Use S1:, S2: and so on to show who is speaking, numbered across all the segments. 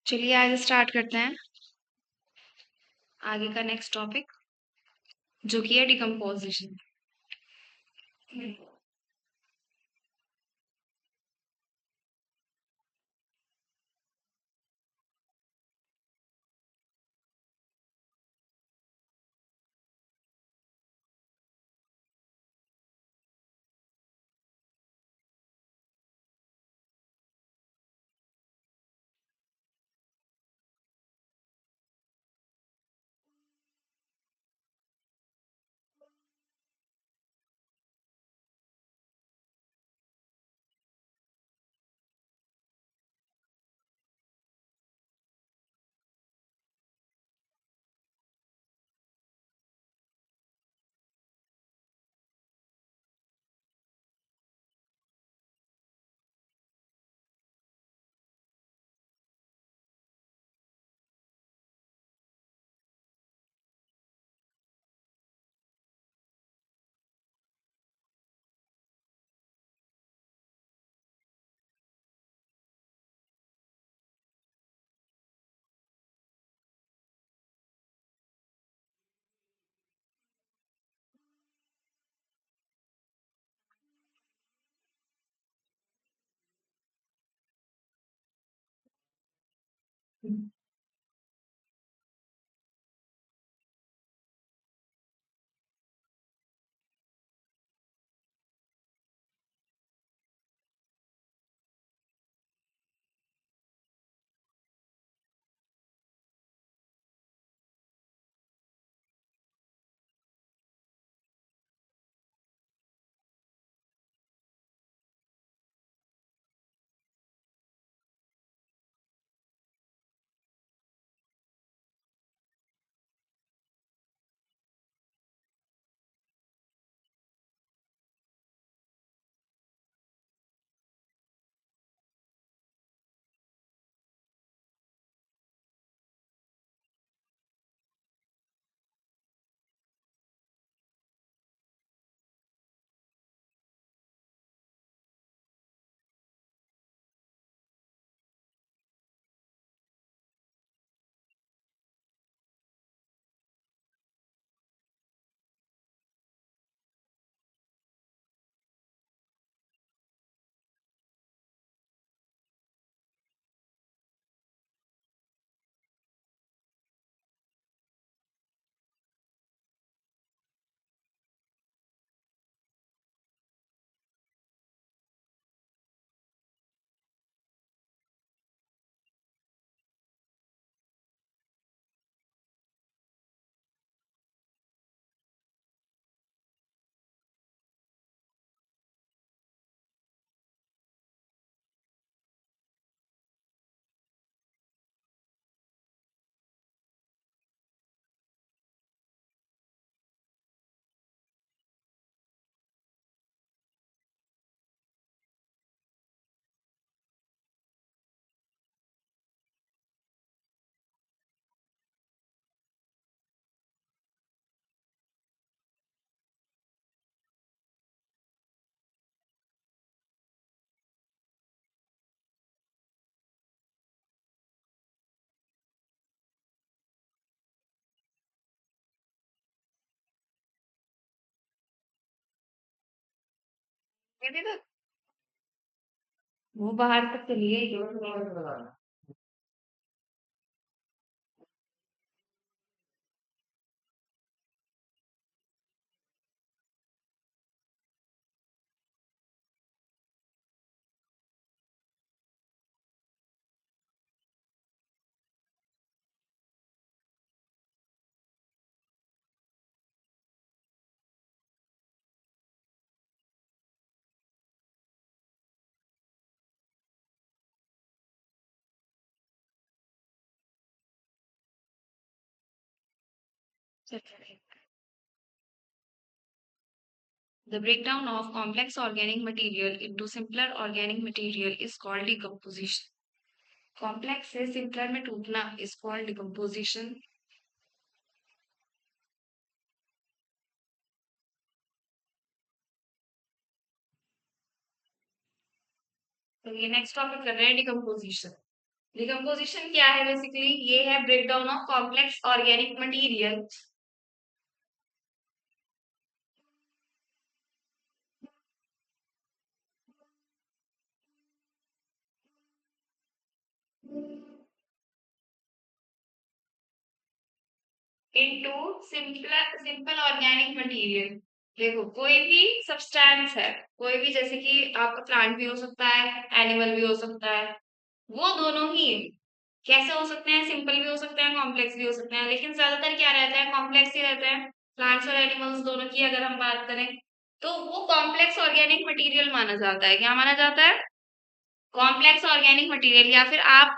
S1: चलिए आज स्टार्ट करते हैं आगे का नेक्स्ट टॉपिक जो कि है डिकम्पोजिशन। वो बाहर तक चलिए। The breakdown of complex organic material into simpler organic material is called decomposition. Complex से सिंपलर में टूटना is called decomposition. तो ये नेक्स्ट टॉपिक कर रहे हैं डिकम्पोजिशन। डिकम्पोजिशन क्या है? बेसिकली ये है breakdown of complex organic material into simple organic material. देखो कोई भी सब्सटेंस है, कोई भी, जैसे कि आपका प्लांट भी हो सकता है, एनिमल भी हो सकता है, वो दोनों ही कैसे हो सकते हैं? सिंपल भी हो सकते हैं, कॉम्प्लेक्स भी हो सकते हैं, लेकिन ज्यादातर क्या रहता है? कॉम्प्लेक्स ही रहता है। प्लांट्स और एनिमल्स दोनों की अगर हम बात करें तो वो कॉम्प्लेक्स ऑर्गेनिक मटेरियल माना जाता है। क्या माना जाता है? Complex organic material. या फिर आप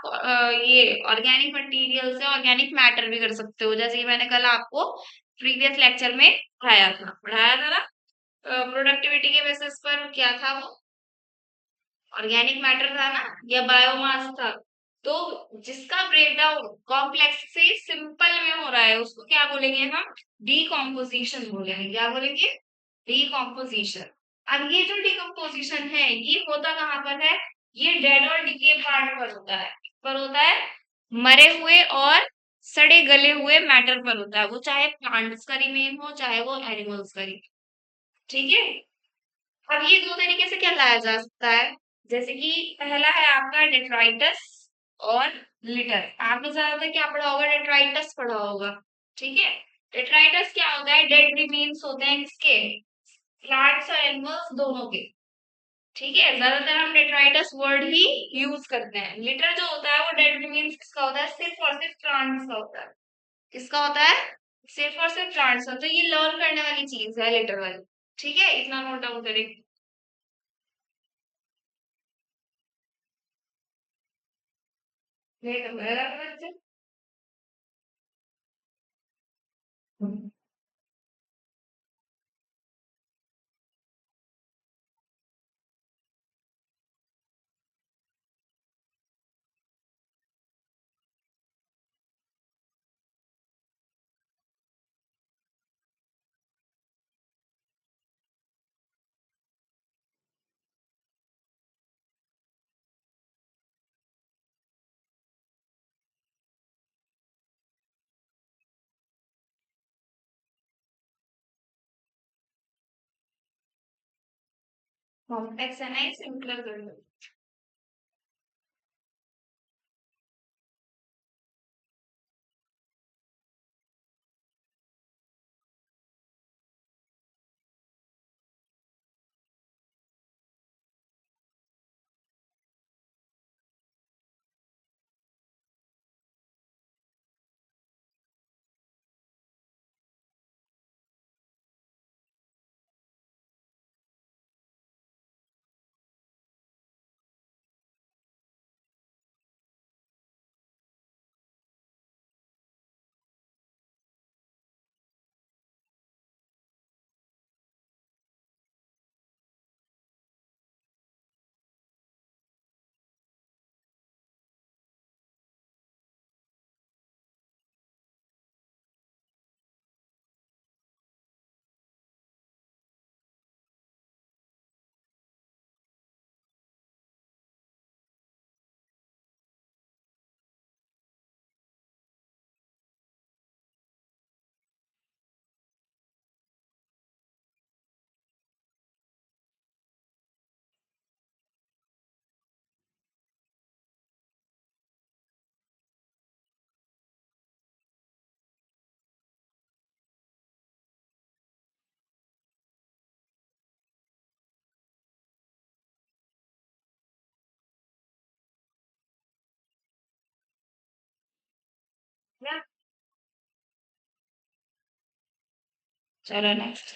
S1: ये ऑर्गेनिक मटेरियल से ऑर्गेनिक मैटर भी कर सकते हो, जैसे कि मैंने कल आपको प्रीवियस लेक्चर में पढ़ाया था ना, प्रोडक्टिविटी के बेसिस पर क्या था वो? ऑर्गेनिक मैटर था ना, या बायोमास था। तो जिसका ब्रेकडाउन कॉम्प्लेक्स से सिंपल में हो रहा है उसको क्या बोलेंगे हम? डीकॉम्पोजिशन बोलेंगे। क्या बोलेंगे? डीकॉम्पोजिशन। अब ये जो डीकम्पोजिशन है ये होता कहाँ पर है? ये डेड और डिके पार्ट पर होता है। पर होता है मरे हुए और सड़े गले हुए मैटर पर होता है, वो चाहे प्लांट्स का रिमेन हो चाहे वो एनिमल्स का रिमेन। ठीक है। अब ये दो तरीके से क्या लाया जा सकता है? जैसे कि पहला है आपका डेट्राइटस और लिटर। आपने ज्यादातर क्या पढ़ा होगा? डेट्राइटस पढ़ा होगा। ठीक है। डेट्राइटस क्या होता है? डेड रिमेन्स होते हैं किसके? प्लांट्स और एनिमल्स दोनों के। ठीक है, ज्यादातर हम डेट्राइटस वर्ड ही यूज करते हैं। लिटर जो होता है वो डेड रिमेन्स किसका होता है? सिर्फ और सिर्फ प्लांट्स का होता है। किसका होता है? सिर्फ और सिर्फ प्लांट्स का। तो ये लर्न करने वाली चीज है लिटर वाली। ठीक है, इतना नोट डाउन करें। नहीं तो मेरा बच्चे। कॉम्प्लेक्स है ना, ये सिंपलर कर दो। ना, चलो नेक्स्ट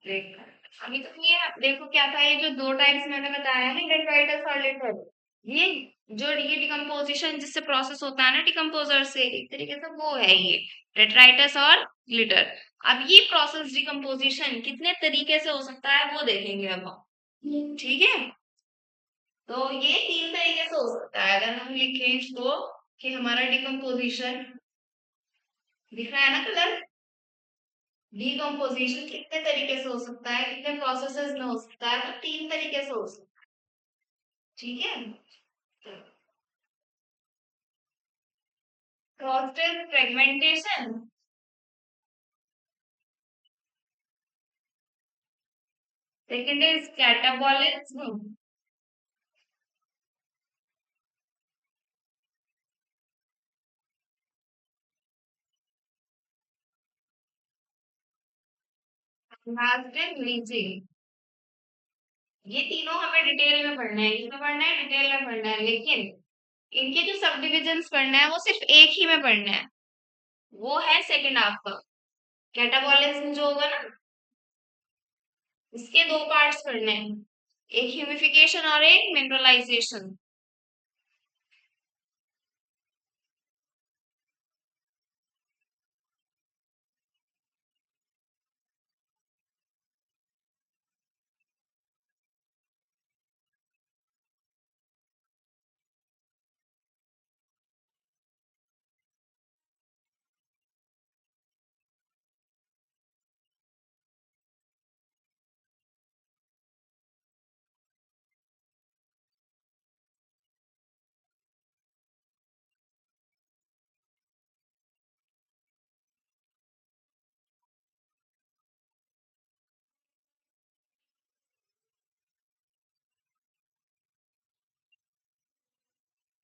S1: देख। अभी तो ये देखो क्या था, ये जो दो टाइप्स मैंने बताया है, डेट्राइटस और लिटर, ये जो ये डिकम्पोजिशन जिससे प्रोसेस होता है ना डिकम्पोजर से, एक तरीके से वो है ये डेट्राइटस और लिटर। अब ये प्रोसेस डिकम्पोजिशन कितने तरीके से हो सकता है वो देखेंगे अब हम। ठीक है। तो ये तीन तरीके से हो सकता है। अगर हम लिखें इसको कि हमारा डिकम्पोजिशन दिख रहा है ना कलर, डिकम्पोजिशन कितने तरीके से हो सकता है, कितने प्रोसेसेस में हो सकता है? तो तीन तरीके से हो सकता है। ठीक है। First is fragmentation. Second is catabolism. Last is leaching. ये तीनों हमें डिटेल में पढ़ना है, इसमें पढ़ना है, डिटेल में पढ़ना है, लेकिन इनके जो सब डिविजन्स पढ़ना है वो सिर्फ एक ही में पढ़ना है, वो है सेकंड हाफ का। कैटाबॉलिज्म जो होगा ना, इसके दो पार्ट्स पढ़ने हैं, एक ह्यूमिफिकेशन और एक मिनरलाइजेशन।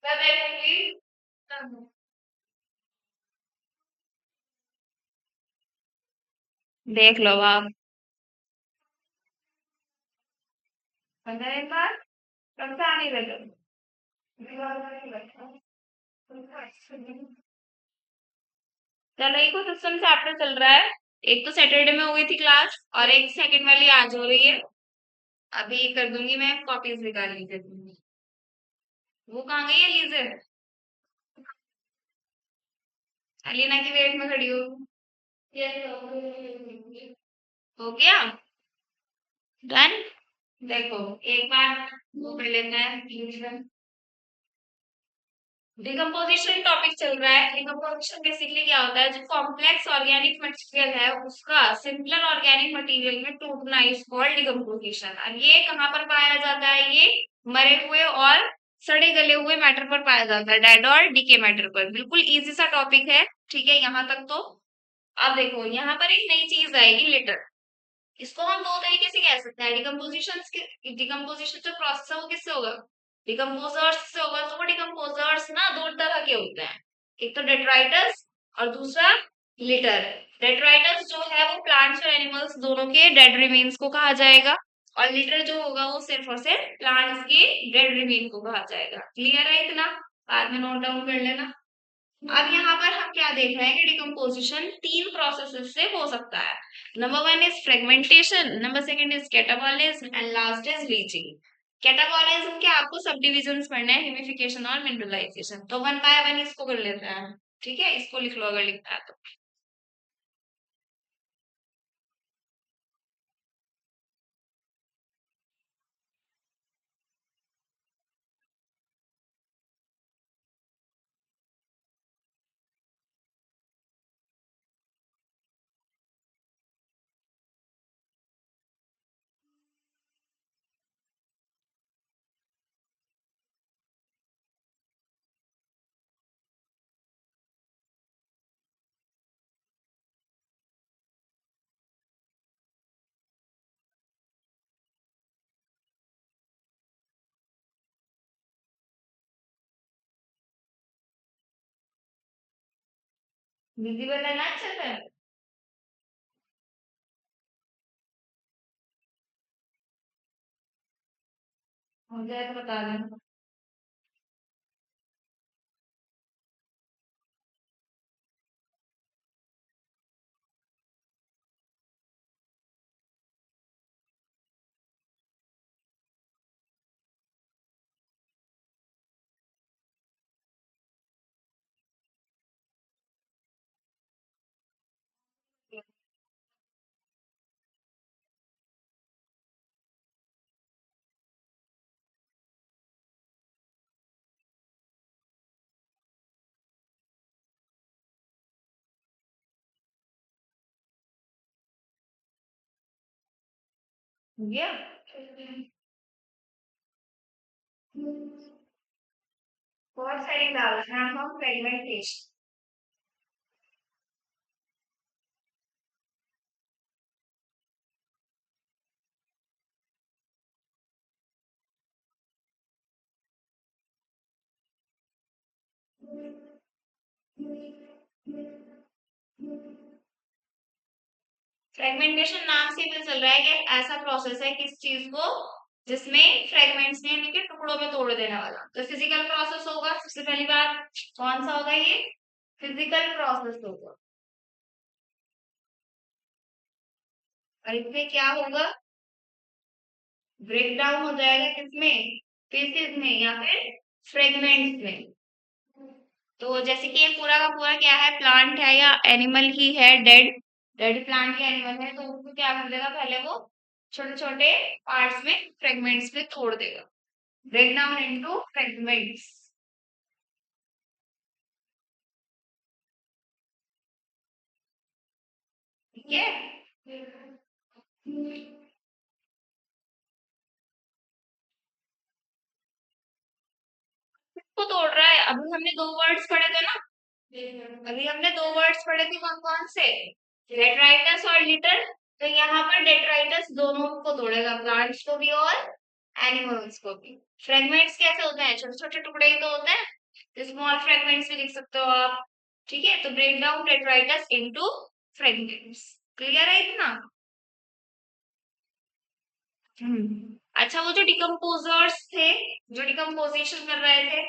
S1: मैं देखूंगी। देख लो आप। 15 दिन बाद कब से आने लगे? चलो एक सिस्टम चैप्टर चल रहा है, एक तो सैटरडे में हुई थी क्लास और एक सेकंड वाली आज हो रही है। अभी कर दूंगी मैं, कॉपीज निकाल लीजिए तुम। वो कहाँ गई है लीजर? अलीना की वेट में खड़ी हो। हो गया डन। देखो एक बार वो कर लेते हैं। डिकम्पोजिशन टॉपिक चल रहा है। डिकम्पोजिशन बेसिकली क्या होता है, जो कॉम्प्लेक्स ऑर्गेनिक मटेरियल है उसका सिंपलर ऑर्गेनिक मटेरियल में टूटना इज कॉल्ड डिकम्पोजिशन। अब ये कहाँ पर पाया जाता है? ये मरे हुए और सड़े गले हुए मैटर पर पाया जाता है, डेड और डीके मैटर पर। बिल्कुल इजी सा टॉपिक है, ठीक है यहाँ तक तो। अब देखो यहाँ पर एक नई चीज आएगी, लिटर। इसको हम दो तरीके से कह सकते हैं। डिकम्पोजिशन जो प्रोसेस है वो किससे होगा? डिकम्पोजर्स से होगा। तो वो डिकम्पोजर्स ना दो तरह के होते हैं, एक तो डेट्राइटस और दूसरा लिटर। डेट्राइटस जो है वो प्लांट्स और एनिमल्स दोनों के डेड रिमेन्स को कहा जाएगा, और लिटर जो होगा वो सिर्फ और सिर्फ प्लांट्स के डेड रिमेन को कहा जाएगा। क्लियर है इतना? बाद में नोट डाउन कर लेना। अब यहाँ पर हम क्या देख रहे हैं कि डिकम्पोजिशन तीन प्रोसेसेस से हो सकता है। Number one is fragmentation, number second is catabolism and last is leaching. Catabolism के आपको सब डिविजन्स पढ़ने हैं, ह्यूमिफिकेशन और मिनरलाइजेशन। तो वन बाय वन इसको कर लेते हैं, ठीक है? इसको लिख लो अगर लिखना है तो। विजिबल है ना अच्छे से? हो जाए तो बता देना। हो गया? बहुत सारी डाल फ्रेगमेंटेशन। फ्रेगमेंटेशन नाम से भी चल रहा है कि ऐसा प्रोसेस है किस चीज को जिसमें फ्रेगमेंट्स ने यानी कि टुकड़ों में तोड़ देने वाला, तो फिजिकल प्रोसेस होगा। सबसे पहली बात कौन सा होगा, ये फिजिकल प्रोसेस होगा। और इसमें क्या होगा, ब्रेक डाउन हो जाएगा किसमें, पीसेस में या फिर फ्रेगमेंट्स में। तो जैसे कि ये पूरा का पूरा क्या है, प्लांट है या एनिमल ही है, डेड डेड प्लांट या एनिमल है, तो उसको क्या कर देगा, पहले वो छोटे छोटे पार्ट्स में फ्रेगमेंट्स में तोड़ देगा, ब्रेक डाउन इनटू फ्रेगमेंट्स। ठीक है, किसको तोड़ रहा है, अभी हमने दो वर्ड्स पढ़े थे ना, अभी हमने दो वर्ड्स पढ़े थे, कौन कौन से, डेट्राइटस और लिटर। तो यहाँ पर डेट्राइटस दोनों को तोड़ेगा, प्लांट्स को भी और एनिमल्स को भी। फ्रेगमेंट्स कैसे होते हैं, छोटे छोटे टुकड़े ही तो होते हैं, स्मॉल फ्रेगमेंट्स भी लिख सकते हो आप। ठीक है, तो break down detritus into fragments. Clear है इतना। अच्छा, वो जो डिकम्पोजर्स थे, जो डिकम्पोजिशन कर रहे थे,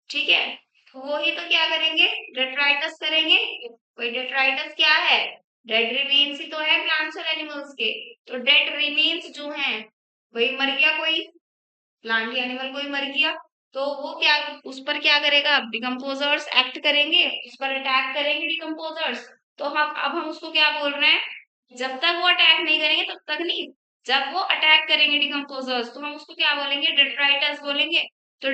S1: ठीक है, तो वो ही तो क्या करेंगे, डेट्राइटस करेंगे। कोई डेट्राइटस क्या है, डेड रिमेन्स ही तो है प्लांट्स और एनिमल्स के। तो डेड रिमेन्स जो हैं, वही मर गया कोई प्लांट या एनिमल, कोई मर गया, तो वो क्या, उस पर क्या करेगा, डिकम्पोजर्स एक्ट करेंगे, उस पर अटैक करेंगे डिकम्पोजर्स। तो हम अब हम उसको क्या बोल रहे हैं, जब तक वो अटैक नहीं करेंगे तब तक नहीं, जब वो अटैक करेंगे डिकम्पोजर्स तो हम उसको क्या बोलेंगे, डेट्राइटस बोलेंगे। तो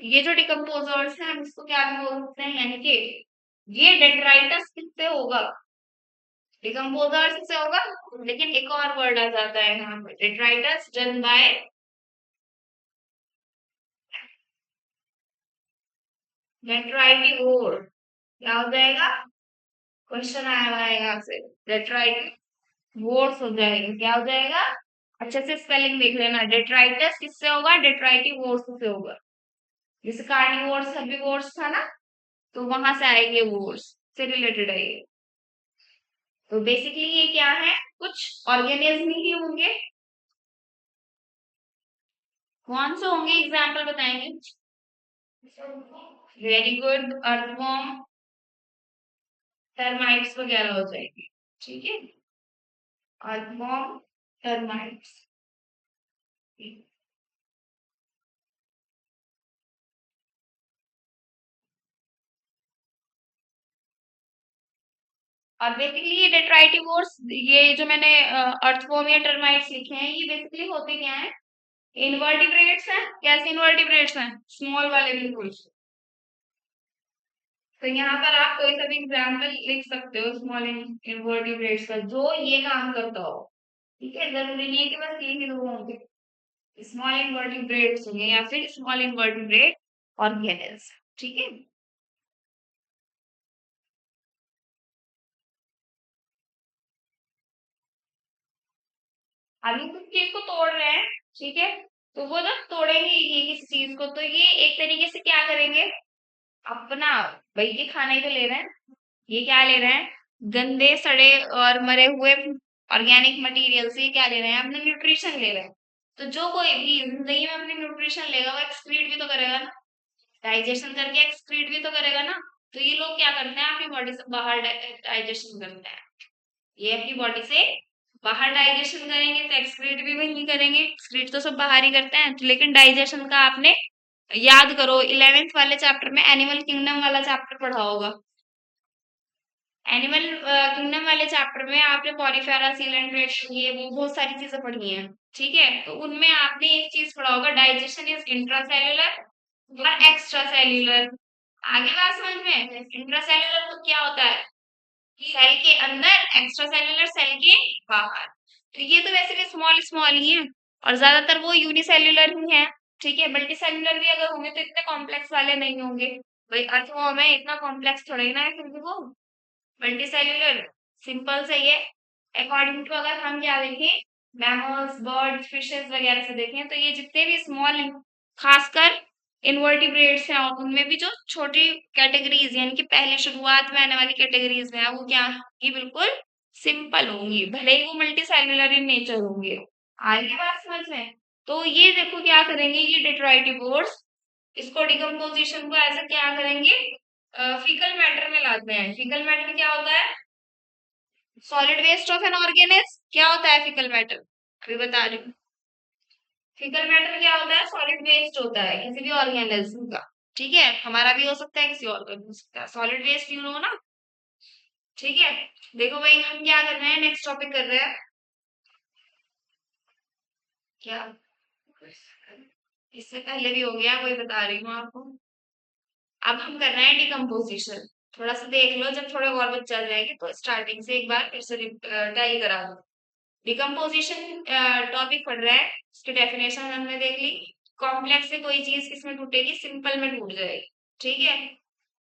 S1: ये जो डिकम्पोजर्स है हम इसको क्या भी बोल सकते हैं, यानी कि ये डेट्राइटस किससे होगा, डिकम्पोजर्स से होगा। लेकिन एक और वर्ड आ जाता है यहाँ पर, डेट्राइटस डन बाय, डेट्राइटिवोर। क्या हो जाएगा, क्वेश्चन आया हुआ है यहाँ से, डेट्राइटिवोर्स हो जाएगा, क्या हो जाएगा, अच्छे से स्पेलिंग देख लेना, डेट्राइटस किससे होगा, डेट्राइटिवोर्स से होगा। जैसे कार्निवोर्स हर्बीवोर्स था ना, तो वहां से आएंगे, वोर्स से रिलेटेड है ये। तो बेसिकली ये क्या है, कुछ ऑर्गेनिज्म ही होंगे। कौन से होंगे, एग्जाम्पल बताएंगे। वेरी गुड, अर्थवॉर्म, टर्माइट्स वगैरह हो जाएगी। ठीक है, अर्थवॉर्म, टर्माइट्स। और बेसिकली ये डेट्राइटिवोर्स, ये जो मैंने अर्थवॉर्म या टर्माइट्स लिखे हैं, ये बेसिकली होते क्या है, इनवर्टिब्रेट्स हैं। कैसे इनवर्टिब्रेट्स हैं, स्मॉल वाले बिल्कुल। तो यहाँ पर आप कोई सा भी एग्जाम्पल लिख सकते हो स्मॉल इनवर्टिब्रेट्स का जो ये काम करता हो। ठीक है, जरूरी नहीं है कि बस यही लोग होंगे, स्मॉल इनवर्टिब्रेट्स होंगे या फिर स्मॉल इनवर्टिब्रेट ऑर्गेनिल्स। ठीक है, अभी कुछ चीज को तोड़ रहे हैं, ठीक है, तो वो जब तोड़ेंगे ये किसी चीज को, तो ये एक तरीके से क्या करेंगे, अपना, भाई ये खाना ही तो ले रहे हैं, ये क्या ले रहे हैं, गंदे सड़े और मरे हुए ऑर्गेनिक मटेरियल से क्या ले रहे हैं, अपने न्यूट्रिशन ले रहे हैं। तो जो कोई भी जिंदगी में अपने न्यूट्रिशन लेगा वो एक्सक्रीट भी तो करेगा ना, डाइजेशन करके एक्सक्रीट भी तो करेगा ना। तो ये लोग क्या करते हैं, अपनी बॉडी से बाहर डाइजेशन करते हैं, ये अपनी बॉडी से बाहर डाइजेशन करेंगे, तो एक्सक्रीट भी वही करेंगे, एक्सक्रीट तो सब बाहर ही करते हैं। तो लेकिन डाइजेशन का आपने याद करो, 11th वाले चैप्टर में एनिमल किंगडम वाला चैप्टर पढ़ा होगा, एनिमल किंगडम वाले चैप्टर में आपने पॉलीफेरा सीलेंट्रेट ये वो बहुत सारी चीजें पढ़ी हैं। ठीक है, तो उनमें आपने एक चीज पढ़ा होगा, डाइजेशन इज इंट्रासेल्युलर और एक्स्ट्रा सेल्यूलर। आगे बात समझ में, इंट्रासेल्युलर तो क्या होता है, सेल के अंदर, एक्स्ट्रा सेल्युलर सेल के बाहर। तो ये तो वैसे भी स्मॉल स्मॉल ही है, और ज्यादातर वो यूनिसेल्युलर ही है। ठीक है, मल्टी सेल्युलर भी अगर होंगे तो इतने कॉम्प्लेक्स वाले नहीं होंगे, भाई अर्थवॉर्म है, इतना कॉम्प्लेक्स थोड़ा ही ना है फिर भी वो, मल्टी सेल्युलर सिंपल से ये। अकॉर्डिंग टू अगर हम क्या देखें, मैमल्स बर्ड्स फिशेस वगैरह से देखें, तो ये जितने भी स्मॉल, खासकर इनवर्टिब्रेट्स हैं उनमें भी जो छोटी कैटेगरीज यानी कि पहले शुरुआत में आने वाली कैटेगरीज में है वो क्या होंगी, बिल्कुल सिंपल होंगी, भले ही वो मल्टी सेल्युलर इन नेचर होंगे। आगे बात समझ में? तो ये देखो क्या करेंगे, ये डेट्राइटिवोर्स इसको डिकम्पोजिशन को ऐसे क्या करेंगे, फीकल मैटर में लाते हैं। फीकल मैटर क्या होता है, solid waste of an organism. क्या होता है फीकल मैटर, अभी बता रही हूँ। फीकल मैटर क्या होता है, सॉलिड वेस्ट होता है किसी भी ऑर्गेनिज्म का। ठीक है, हमारा भी हो सकता है, किसी और का भी हो सकता है। सॉलिड वेस्ट यू नो ना। ठीक है, देखो भाई हम क्या कर रहे हैं, नेक्स्ट टॉपिक कर रहे हैं क्या, इससे पहले भी हो गया, वही बता रही हूँ आपको। अब हम कर रहे हैं डिकम्पोजिशन। थोड़ा सा देख लो, जब थोड़े और बच चल जाएंगे तो स्टार्टिंग से एक बार फिर से ट्राई करा दो। डिकम्पोजिशन टॉपिक पढ़ रहा है, उसकी डेफिनेशन हमने देख ली। कॉम्प्लेक्स से कोई चीज किसमें टूटेगी, सिंपल में टूट जाएगी। ठीक है,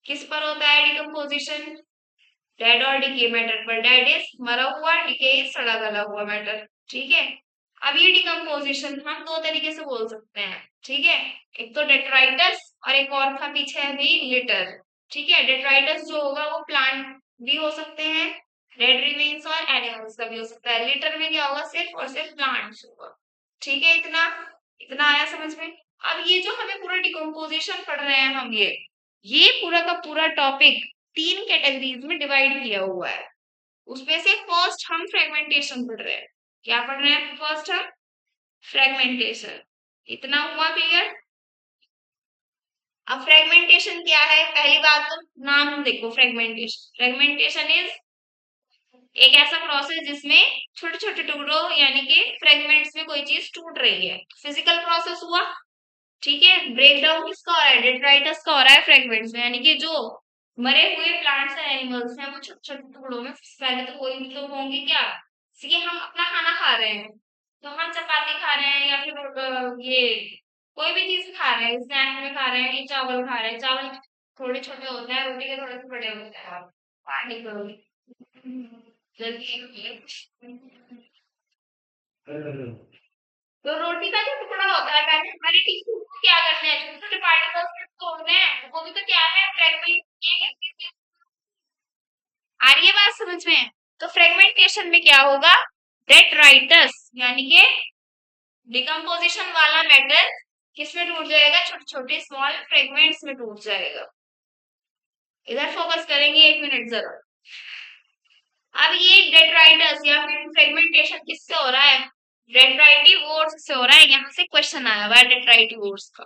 S1: किस पर होता है डिकम्पोजिशन, डेड और डिके मैटर पर। डेड इज मरा हुआ, डिके इज सड़ा गला हुआ मैटर। ठीक है, अब ये डिकम्पोजिशन हम दो तरीके से बोल सकते हैं। ठीक है, एक तो डेट्राइटस और एक और था पीछे अभी लिटर। ठीक है, डेट्राइटस जो होगा वो प्लांट भी हो सकते हैं, डेड रिमेन्स और एनिमल्स का भी हो सकता है। लिटर में क्या होगा, सिर्फ और सिर्फ प्लांट्स होगा। ठीक है, इतना इतना आया समझ में? अब ये जो हमें पूरा डिकम्पोजिशन पढ़ रहे हैं हम, ये पूरा का पूरा टॉपिक तीन कैटेगरीज में डिवाइड किया हुआ है। उसमें से फर्स्ट हम फ्रेगमेंटेशन पढ़ रहे हैं। क्या पढ़ रहे हैं फर्स्ट हम, फ्रेगमेंटेशन। इतना हुआ क्लियर? अब फ्रेगमेंटेशन क्या है, पहली बात तो नाम देखो, फ्रेगमेंटेशन। फ्रेगमेंटेशन इज एक ऐसा प्रोसेस जिसमें छोटे छोटे टुकड़ों यानी कि फ्रेगमेंट्स में कोई चीज टूट रही है, फिजिकल प्रोसेस हुआ। ठीक है, ब्रेक डाउन किसका हो रहा है, डेट्राइटस का हो रहा है फ्रेगमेंट्स में, यानी कि जो मरे हुए प्लांट्स एंड एनिमल्स हैं वो छोटे छोटे टुकड़ों में, पहले तो कोई तो होंगे क्या, जैसे कि हम अपना खाना खा रहे हैं, तो हम चपाती खा रहे हैं या फिर ये कोई भी चीज खा रहे हैं, स्नैक में खा रहे हैं, ये चावल खा रहे हैं, चावल थोड़े छोटे होते हैं, रोटी के थोड़े से बड़े होते हैं। आप पानी करोगे जल्दी। तो रोटी का जो टुकड़ा होता है, पहले हमारे टिश्यू को क्या करना है, छोटे छोटे पार्टिकल्स में तोड़ने हैं, वो भी तो क्या है, फ्रेगमेंट। आ रही है बात समझ में? तो फ्रेगमेंटेशन में क्या होगा, डेट्राइटस यानी कि डिकम्पोजिशन वाला मैटर किसमें टूट जाएगा, छोटे छोटे स्मॉल फ्रेगमेंट्स में टूट जाएगा। इधर फोकस करेंगे, एक मिनट जरा। अब ये डेट्राइटस या फिर फ्रेगमेंटेशन किससे हो रहा है, डेट्राइटिवोर्स से हो रहा है। यहाँ से क्वेश्चन आया हुआ है डेट्राइटिवोर्स का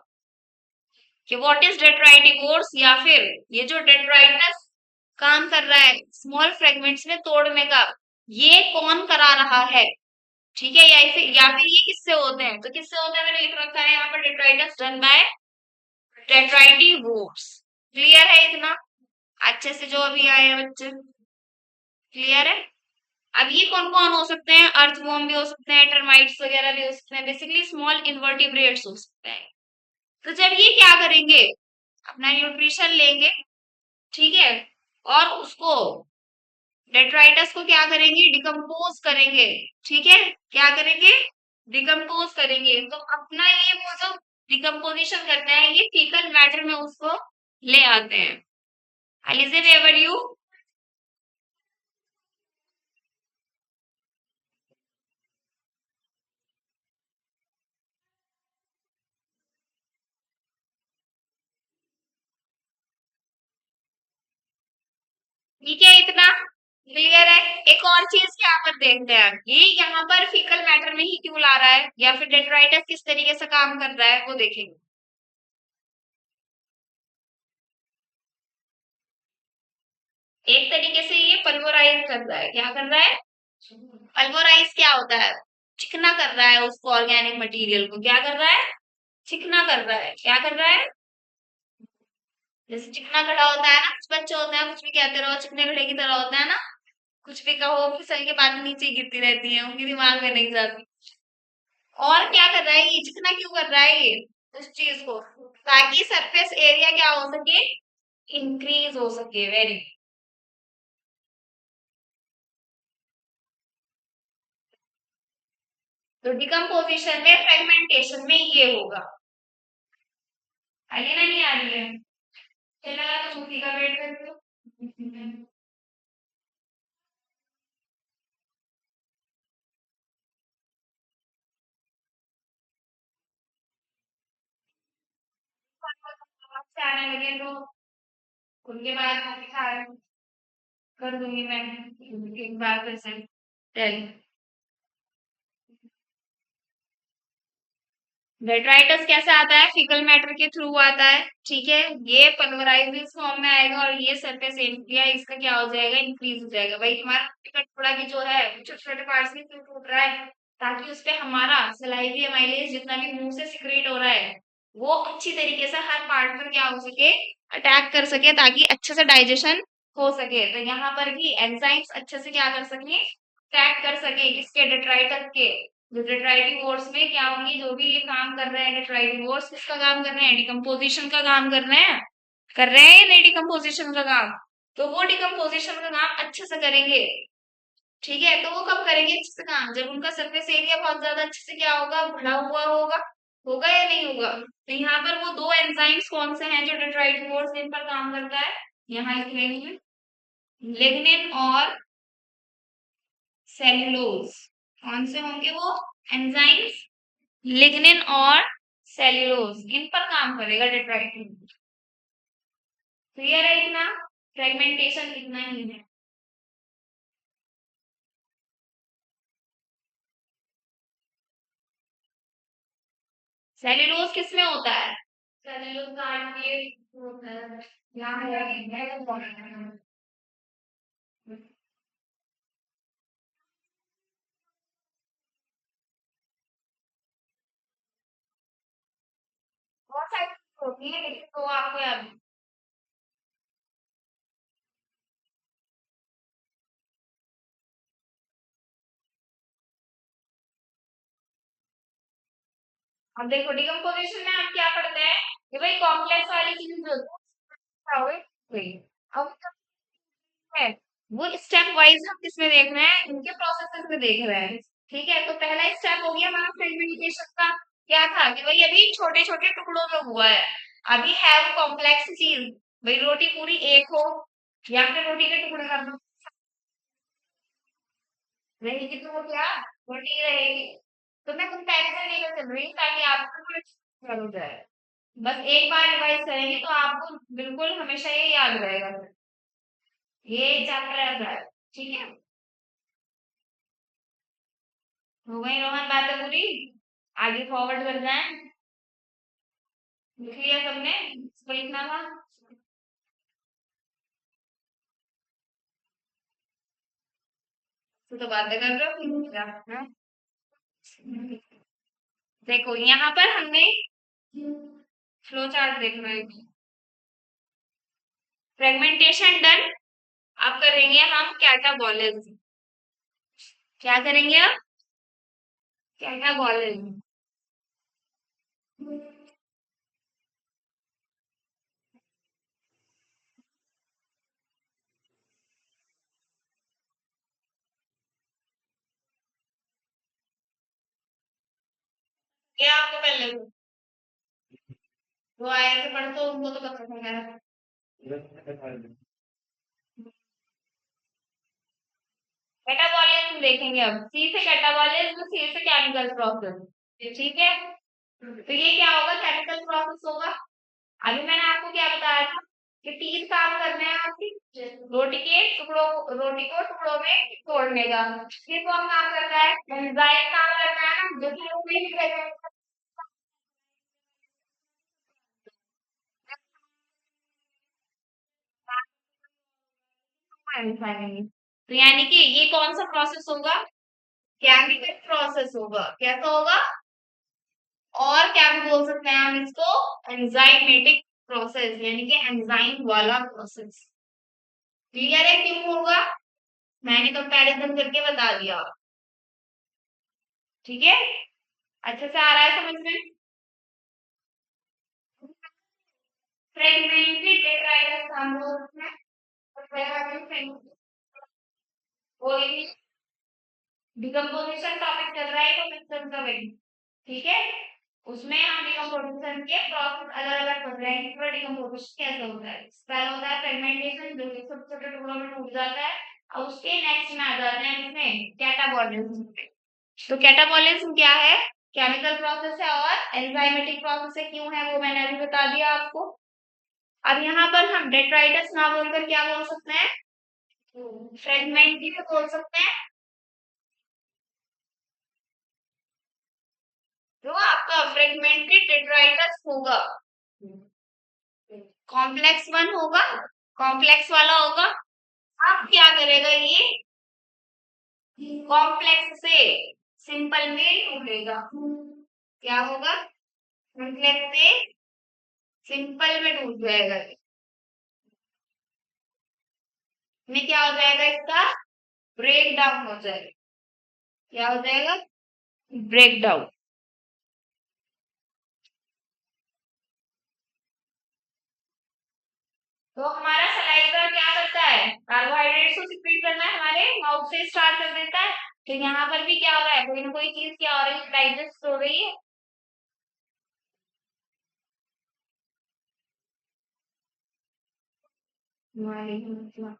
S1: कि व्हाट इज डेट्राइटिवोर्स, या फिर ये जो डेट्राइटस काम कर रहा है स्मॉल फ्रेगमेंट्स में तोड़ने का, ये कौन करा रहा है। ठीक है, या फिर ये किससे होते हैं, तो किससे होते हैं मैंने लिख रखा है यहाँ पर, डेट्राइटस डन बाय डेट्राइटिवोर्स। क्लियर है इतना अच्छे से, जो अभी आए हैं बच्चे, क्लियर है? अब ये कौन कौन हो सकते हैं, अर्थवॉर्म भी हो सकते हैं, टर्माइट्स वगैरह भी हो सकते हैं, बेसिकली स्मॉल इन्वर्टिब्रेट्स हो सकते हैं। तो जब ये क्या करेंगे, अपना न्यूट्रिशन लेंगे, ठीक है, और उसको डेट्राइटस को क्या करेंगे, डिकम्पोज करेंगे। ठीक है, क्या करेंगे, डिकम्पोज करेंगे। तो अपना ये वो जो डिकम्पोजिशन करते हैं, ये फीकल मैटर में उसको ले आते हैं। Is it ever you? ठीक है, इतना क्लियर है? एक और चीज यहाँ पर देखते हैं, ये यहाँ पर फीकल मैटर में ही क्यों ला रहा है, या फिर डेट्राइटस किस तरीके से काम कर रहा है वो देखेंगे। एक तरीके से ये पल्वराइज कर रहा है, क्या कर रहा है, पल्वराइज क्या होता है, चिकना कर रहा है उसको, ऑर्गेनिक मटेरियल को क्या कर रहा है, चिकना कर रहा है। क्या कर रहा है, जैसे चिकना घड़ा होता है ना, कुछ बच्चे होते हैं कुछ भी कहते रहो, चिकने घड़े की तरह होता है ना, कुछ भी कहो फिसल के बाद नीचे ही गिरती रहती है, उनके दिमाग में नहीं जाती। और क्या कर रहा है ये, चिकना क्यों कर रहा है ये उस चीज को, ताकि सरफेस एरिया क्या हो सके, इंक्रीज हो सके। वेरी, तो डिकम्पोजिशन में फ्रेगमेंटेशन में ये होगा। अलीना नहीं आ रही है? चल लगा तो मूर्ति का वेट कर रही हूँ। से आने लगे तो उनके बाद मैं दिखा कर दूंगी मैं एक बार फिर से टेल। डेट्राइटस कैसे आता है? फीकल मैटर के थ्रू आता है, ठीक है। ये पल्वराइजेस फॉर्म में आएगा और ये सरफेस एरिया इसका क्या हो जाएगा? इंक्रीज हो जाएगा। भाई हमारा टुकड़ा भी जो है छोटे छोटे पार्ट्स में क्यों टूट रहा है? ताकि उस पे हमारा सलाइवी अमाइलेज जितना भी मुंह से सिक्रेट हो रहा है वो अच्छी तरीके से हर पार्ट पर क्या हो सके? अटैक कर सके, ताकि अच्छे से डाइजेशन हो सके। तो यहाँ पर भी एंजाइम्स अच्छे से क्या कर सके? अटैक कर सके किसके? डेट्राइटस के। जो डेट्राइटिवोर्स में क्या होंगी? जो भी ये काम कर रहे हैं डेट्राइटिवोर्स किसका काम कर रहे हैं? डिकम्पोजिशन का काम कर रहे हैं। कर रहे हैं या नहीं डिकम्पोजिशन का काम? तो वो डिकम्पोजिशन का काम अच्छे से करेंगे, ठीक है। तो वो कब करेंगे अच्छे से काम? जब उनका सरफेस एरिया बहुत ज्यादा अच्छे से क्या होगा? भरा हुआ होगा। होगा या नहीं होगा? तो यहाँ पर वो दो एंजाइम्स कौन से हैं जो डेट्राइटिवोर्स इन पर काम करता है? यहाँ लिख रही हूँ, लिग्निन और सेल्यूलोज। कौन से होंगे वो एंजाइम्स? लिग्निन और सेल्यूलोज, इन पर काम करेगा टेट्राइटिन। क्लियर है इतना? फ्रेगमेंटेशन इतना ही है। सेल्यूलोज किस में होता है? सेल्यूलोज का ये होता है यहाँ है। बहुत सारी होती है लेकिन तो आपको याद। अब देखो डिकम्पोजिशन में हम क्या करते हैं कि भाई कॉम्प्लेक्स वाली चीज जो होती है अब है वो स्टेप वाइज हम किसमें देख रहे हैं? इनके प्रोसेसेस में देख रहे हैं, ठीक है। तो पहला स्टेप हो गया हमारा फ्रेगमेंटेशन का। क्या था कि भाई अभी छोटे छोटे टुकड़ों में हुआ है। अभी है वो कॉम्प्लेक्स चीज। भाई रोटी पूरी एक हो या फिर रोटी के टुकड़े कर दो, रहेगी तो वो क्या? रोटी रहेगी। तो मैं कंपैरिजन लेकर चल रही हूँ ताकि आपको थोड़ा क्लियर हो जाए। बस एक बार रिवाइज करेंगे तो आपको बिल्कुल हमेशा ये याद रहेगा। ये चैप्टर ऐसा है, ठीक है। हो गई रोहन बातें पूरी? आगे फॉरवर्ड करना है। लिख लिया सबने? इसको लिखना था। तो बातें कर रहे हो फिर क्या? हाँ? देखो यहाँ पर हमने फ्लो चार्ट देखना है। Fragmentation done. अब करेंगे हम कैटाबॉलिज्म। क्या करेंगे अब? कैटाबॉलिज्म। क्या आपको पहले वो आए थे पढ़ तो उनको तो पता है। कैटाबॉलिज्म देखेंगे अब। सी से कैटाबॉलिज्म, सी से केमिकल प्रोसेस, ठीक है। तो ये क्या होगा? केमिकल प्रोसेस होगा। अभी मैंने आपको क्या बताया था कि तीन काम करने हैं आपकी। रोटी के टुकड़ों रोटी को टुकड़ों में तोड़ने का। ये कौन काम करता है? एंजाइम काम करता है ना, जो कि वो भी लिख रहे हैं। तो यानी कि ये कौन सा प्रोसेस होगा? केमिकल प्रोसेस होगा। कैसा होगा? और क्या भी बोल सकते हैं हम इसको? एंजाइमेटिक प्रोसेस, यानी कि एंजाइम वाला प्रोसेस। क्लियर है क्यों होगा? मैंने कंपैरिजन करके बता दिया, ठीक है। अच्छे से आ रहा है समझ में? फ्रेगमेंटेड डेट्राइटस हम लोग हैं। कोई डिकम्पोजिशन टॉपिक चल रहा है तो मिक्सर का वही, ठीक है। उसमें हम डिकम्पोजिशन के प्रोसेस अलग अलग पढ़ रहे हैं कि डिकम्पोजिशन कैसे होता है। पहला होता है फ्रेगमेंटेशन, जो कि छोटे छोटे टुकड़ों में टूट जाता है, और उसके नेक्स्ट में आ जाते हैं इसमें कैटाबॉलिज्म। तो कैटाबॉलिज्म क्या है? केमिकल प्रोसेस है और एंजाइमेटिक प्रोसेस है। क्यों है वो मैंने अभी बता दिया आपको। अब यहाँ पर हम डेट्राइटस ना बोलकर क्या बोल सकते हैं? फ्रेगमेंट भी बोल सकते हैं। जो आपका फ्रेगमेंटेड डेट्राइटस होगा, कॉम्प्लेक्स वन होगा, कॉम्प्लेक्स वाला होगा। अब क्या करेगा ये? कॉम्प्लेक्स से सिंपल में टूटेगा। क्या होगा? कॉम्प्लेक्स से सिंपल में टूट जाएगा। में क्या हो जाएगा? इसका ब्रेक डाउन हो जाएगा। क्या हो जाएगा? Break down. तो हमारा सलाइवा क्या करता है? कार्बोहाइड्रेट्स को सिक्रीट करना है, हमारे माउथ से स्टार्ट कर देता है। तो यहाँ पर भी क्या हो रहा है? कोई ना कोई चीज क्या हो रही है? डाइजेस्ट हो रही है। वालेकुम।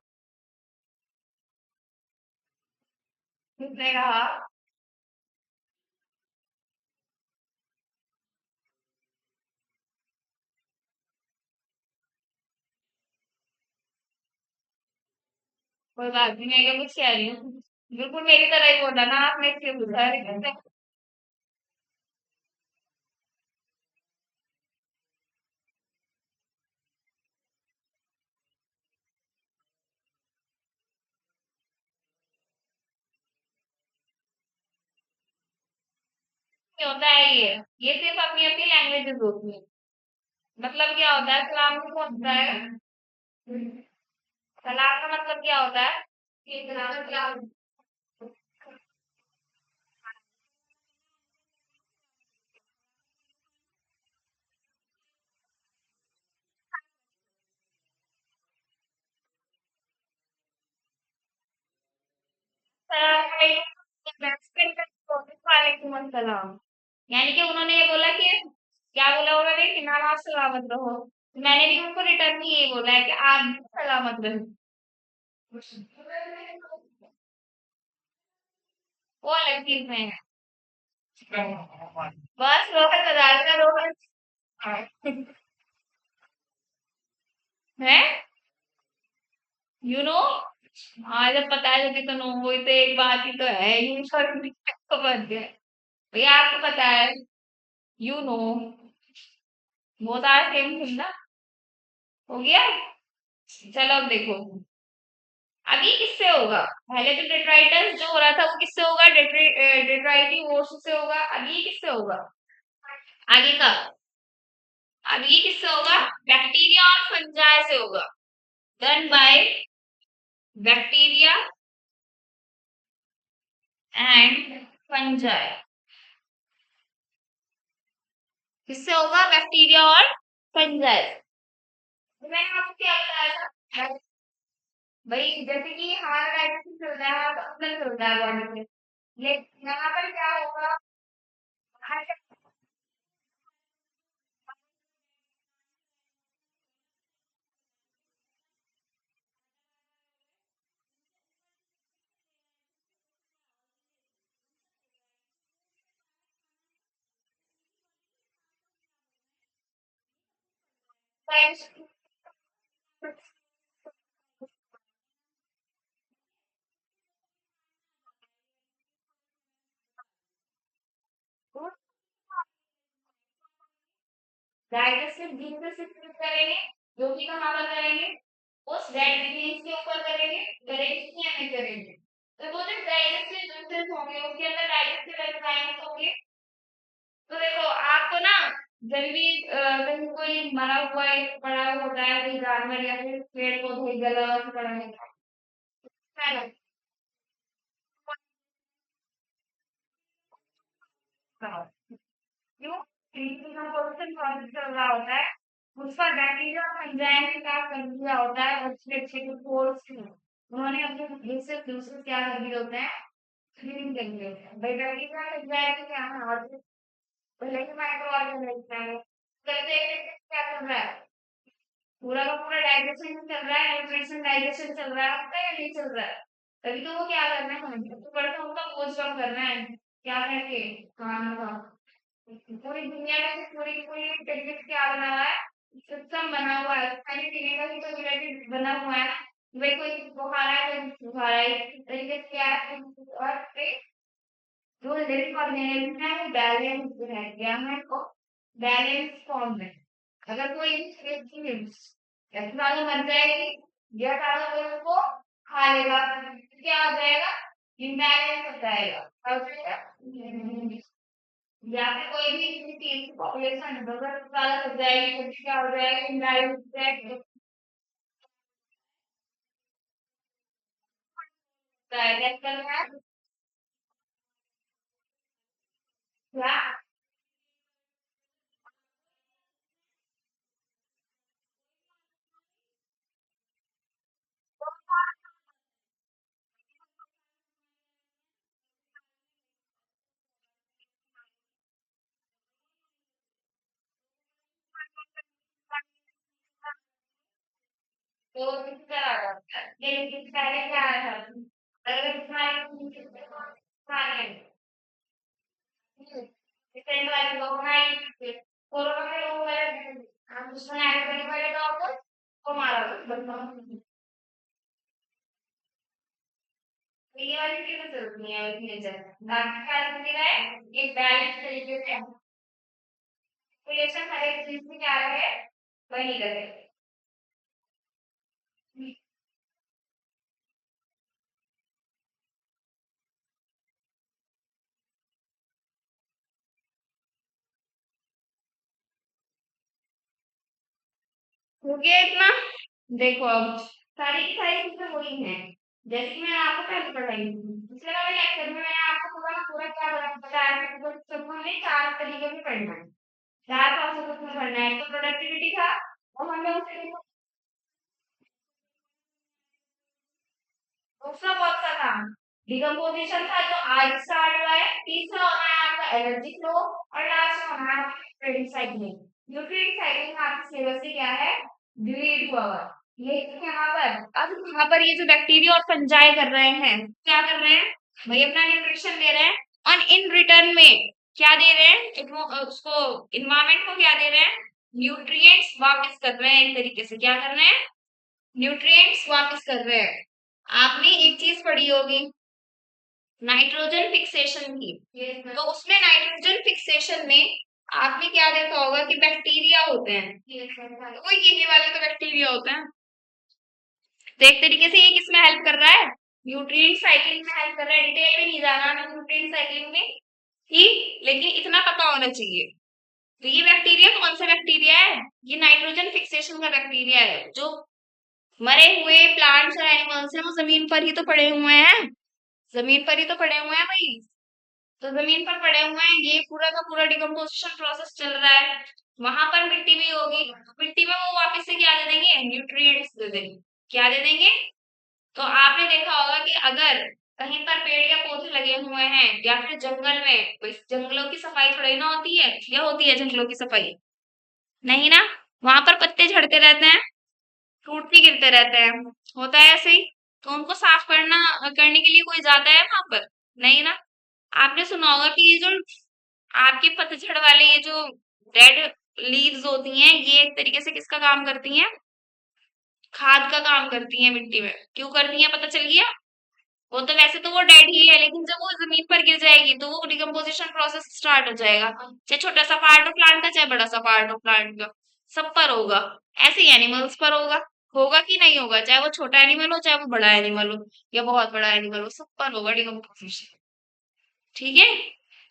S1: किसने कहा? कोई बात नहीं, मैं क्या कुछ कह रही हूँ। बिल्कुल मेरी तरह ही बोला ना आपने, इसलिए बुझा रहे थे। क्या होता है ये सिर्फ अपनी अपनी लैंग्वेजेस होती है। मतलब क्या होता है? सलाम को कौन होता है? सलाम का मतलब क्या होता है? कि सलाम का क्या वालेकुम अस्सलाम। यानी कि उन्होंने ये बोला कि क्या बोला उन्होंने कि नाम आप सलामत रहो। तो मैंने भी उनको रिटर्न में यही बोला है कि आप भी सलामत रहो। वो अलग चीज में है। बस रोहन बाजार का रोहन है। You know. हाँ, जब पता है जब तो नो, वो तो एक बात ही तो है, यू सॉरी तो बन गया। भैया आपको पता है, यू नो, वो तो सेम थिंग ना। हो गया। चलो अब देखो, अब ये किससे होगा? पहले तो डेट्राइटस जो हो रहा था वो किससे होगा? डेट्राइटिंग ओर्स से होगा। अब ये किससे होगा? आगे का। अब ये किससे होगा? बैक्टीरिया और फंजाई से होगा। Done by bacteria and fungi. किससे होगा? बैक्टीरिया और फंजाई। तो मैंने आपको क्या बताया था भाई? जैसे कि हमारा डाइजेशन चल रहा है, हमारा अपना चल रहा है बॉडी में, लेकिन यहाँ पर क्या होगा? हर डाइजेस्टिव जीन से सिक्रीट करेंगे, जो कि कहाँ पर करेंगे? उस डेड जीन्स के ऊपर करेंगे। करेंगे कि या नहीं करेंगे? तो वो जो डाइजेस्टिव जूसेस होंगे उसके अंदर डाइजेस्टिव एंजाइम्स होंगे। तो देखो आपको ना, जब भी कहीं कोई मरा हुआ एक पड़ा हुआ होता है, कोई जानवर या फिर पेड़ पौधे गला वगैरह पड़ा है ना, क्यों? डिकम्पोजिशन प्रोसेस चल रहा होता है, उस पर बैक्टीरिया और एंजाइम ने क्या कर दिया होता है? अच्छे अच्छे को फोर्स उन्होंने अपने दूसरे दूसरे क्या कर दिए होते हैं? क्लीन कर दिए होते हैं भाई। बैक्टीरिया और एंजाइम क्या है? भले ही माइक्रो ऑर्गेनिज्म है, करते क्या कर रहा है, पूरा का पूरा डाइजेशन चल रहा है, न्यूट्रिशन डाइजेशन चल रहा है या नहीं चल रहा है? तभी तो वो क्या करना है, हमें सबसे बड़ा तो उनका बोझ कम करना है, क्या करके, खाना का। पूरी दुनिया में पूरी पूरी तरीके से क्या बना हुआ है, सिस्टम बना हुआ है, खाने पीने का भी तो रिलेटेड बना हुआ है ना। भाई कोई खा रहा है, कोई खा रहा है, इस तरीके से क्या है, और फिर जो लिविंग ऑर्गेनिज्म है वो बैलेंस है, क्या है वो बैलेंस फॉर्म में। अगर कोई या तो ज्यादा मर जाएगी या ज्यादा कोई उसको खा लेगा, तो क्या हो जाएगा, इम्बैलेंस हो जाएगा, क्या हो जाएगा? या फिर कोई भी किसी चीज की पॉपुलेशन अगर ज्यादा हो जाएगी तो क्या हो जाएगा, इम्बैलेंस हो जाएगा, डाइजेस्ट करना है क्या। तो इस तरह का लेकिन इससे पहले क्या आया था, अगर तुम्हारे खाने डिफरेंट वाले लोग हैं, कोरोना के लोग वाले हम दुश्मन ऐड करने वाले तो आपको को मारा बंदा। तो ये वाली चीजें जरूरी है नेचर, बाकी क्या जरूरी है, एक बैलेंस तरीके से रिलेशन हर एक चीज में क्या रहे, वही रहे। हो गया इतना। देखो अब सारी की सारी चीजें वही हैं, जैसे कि मैंने आपको पहले पढ़ाई थी पिछले वाले लेक्चर में, मैंने आपको पूरा का पूरा क्या बताया था कि सबको हमें चार तरीके में पढ़ना है, चार प्रोसेस में पढ़ना है। तो प्रोडक्टिविटी था और हमें उसे दूसरा कौन सा था, डिकम्पोजिशन था जो आज स्टार्ट हुआ है। तीसरा होना है आपका एनर्जी फ्लो और लास्ट में होना है न्यूट्रिएंट साइक्लिंग। न्यूट्रिएंट साइक्लिंग आपके सिलेबस से क्या है, डिलीट हुआ हुआ है। ये यहाँ पर अब यहाँ पर ये जो बैक्टीरिया और फंजाई कर रहे हैं, क्या कर रहे हैं, भाई अपना न्यूट्रिशन दे रहे हैं और इन रिटर्न में क्या दे रहे हैं, उसको इन्वायरमेंट को क्या दे रहे हैं, न्यूट्रिएंट्स वापस कर रहे हैं, एक तरीके से क्या कर रहे हैं, न्यूट्रिएंट्स वापस कर रहे हैं। आपने एक चीज पढ़ी होगी नाइट्रोजन फिक्सेशन की, तो उसमें नाइट्रोजन फिक्सेशन में आपने क्या देखा होगा कि बैक्टीरिया होते हैं, तो वो ये वाले तो बैक्टीरिया होते हैं। तो एक तरीके से ये किसमें हेल्प कर रहा है, न्यूट्रिएंट साइक्लिंग में हेल्प कर रहा है। डिटेल में नहीं जाना हमें न्यूट्रिएंट साइक्लिंग में ही, लेकिन इतना पता होना चाहिए। तो ये बैक्टीरिया कौन सा बैक्टीरिया है, ये नाइट्रोजन फिक्सेशन का बैक्टीरिया है। जो मरे हुए प्लांट्स और एनिमल्स हैं वो जमीन पर ही तो पड़े हुए हैं, जमीन पर ही तो पड़े हुए हैं भाई। तो जमीन पर पड़े हुए हैं, ये पूरा का पूरा डिकम्पोजिशन प्रोसेस चल रहा है। वहां पर मिट्टी भी होगी, मिट्टी में वो वापस से क्या दे देंगे, न्यूट्रिएंट्स दे देंगे। क्या दे देंगे, तो आपने देखा होगा कि अगर कहीं पर पेड़ या पौधे लगे हुए हैं या फिर जंगल में, तो इस जंगलों की सफाई थोड़ी ना होती है, या होती है जंगलों की सफाई, नहीं ना। वहां पर पत्ते झड़ते रहते हैं, टूट भी गिरते रहते हैं, होता है ऐसे ही। तो उनको साफ करने के लिए कोई जाता है वहां पर, नहीं ना। आपने सुना होगा कि ये जो आपके पतझड़ वाले ये जो डेड लीव्स होती हैं, ये एक तरीके से किसका काम करती हैं, खाद का काम करती हैं मिट्टी में। क्यों करती हैं, पता चल गया। वो तो वैसे तो वो डेड ही है, लेकिन जब वो जमीन पर गिर जाएगी तो वो डिकम्पोजिशन प्रोसेस स्टार्ट हो जाएगा, चाहे छोटा सा पार्ट हो प्लांट का, चाहे बड़ा सा पार्ट हो प्लांट का, सब पर होगा। ऐसे ही एनिमल्स पर होगा, होगा कि नहीं होगा, चाहे वो छोटा एनिमल हो चाहे वो बड़ा एनिमल हो या बहुत बड़ा एनिमल हो, सब पर होगा डिकम्पोजिशन। ठीक है,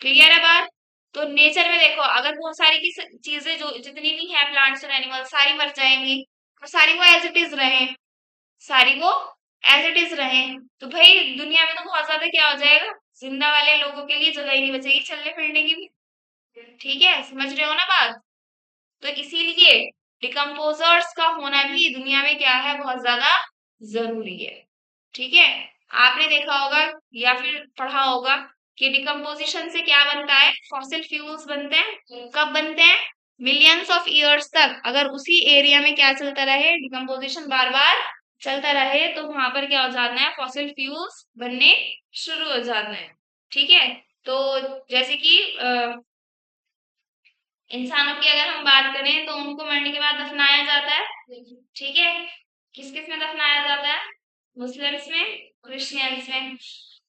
S1: क्लियर है बात। तो नेचर में देखो अगर बहुत सारी की चीजें जो जितनी भी है प्लांट्स और एनिमल्स सारी मर जाएंगी, और सारी को एज इट इज रहे, सारी को एज इट इज रहे, तो भाई दुनिया में तो बहुत ज्यादा क्या हो जाएगा, जिंदा वाले लोगों के लिए जगह ही नहीं बचेगी चलने फिरने की भी। ठीक है, समझ रहे हो ना बात। तो इसीलिए डिकम्पोजर्स का होना भी दुनिया में क्या है, बहुत ज्यादा जरूरी है। ठीक है, आपने देखा होगा या फिर पढ़ा होगा कि डिकम्पोजिशन से क्या बनता है, फॉसिल फ्यूल्स बनते हैं। कब बनते हैं, मिलियंस ऑफ ईयर्स तक अगर उसी एरिया में क्या चलता रहे, डिकम्पोजिशन बार बार चलता रहे, तो वहां पर क्या हो जाना है, फॉसिल फ्यूल्स बनने शुरू हो जाना है। ठीक है, तो जैसे कि इंसानों की अगर हम बात करें तो उनको मरने के बाद दफनाया जाता है। ठीक है, किस किस में दफनाया जाता है, मुस्लिम्स में, क्रिश्चियंस में।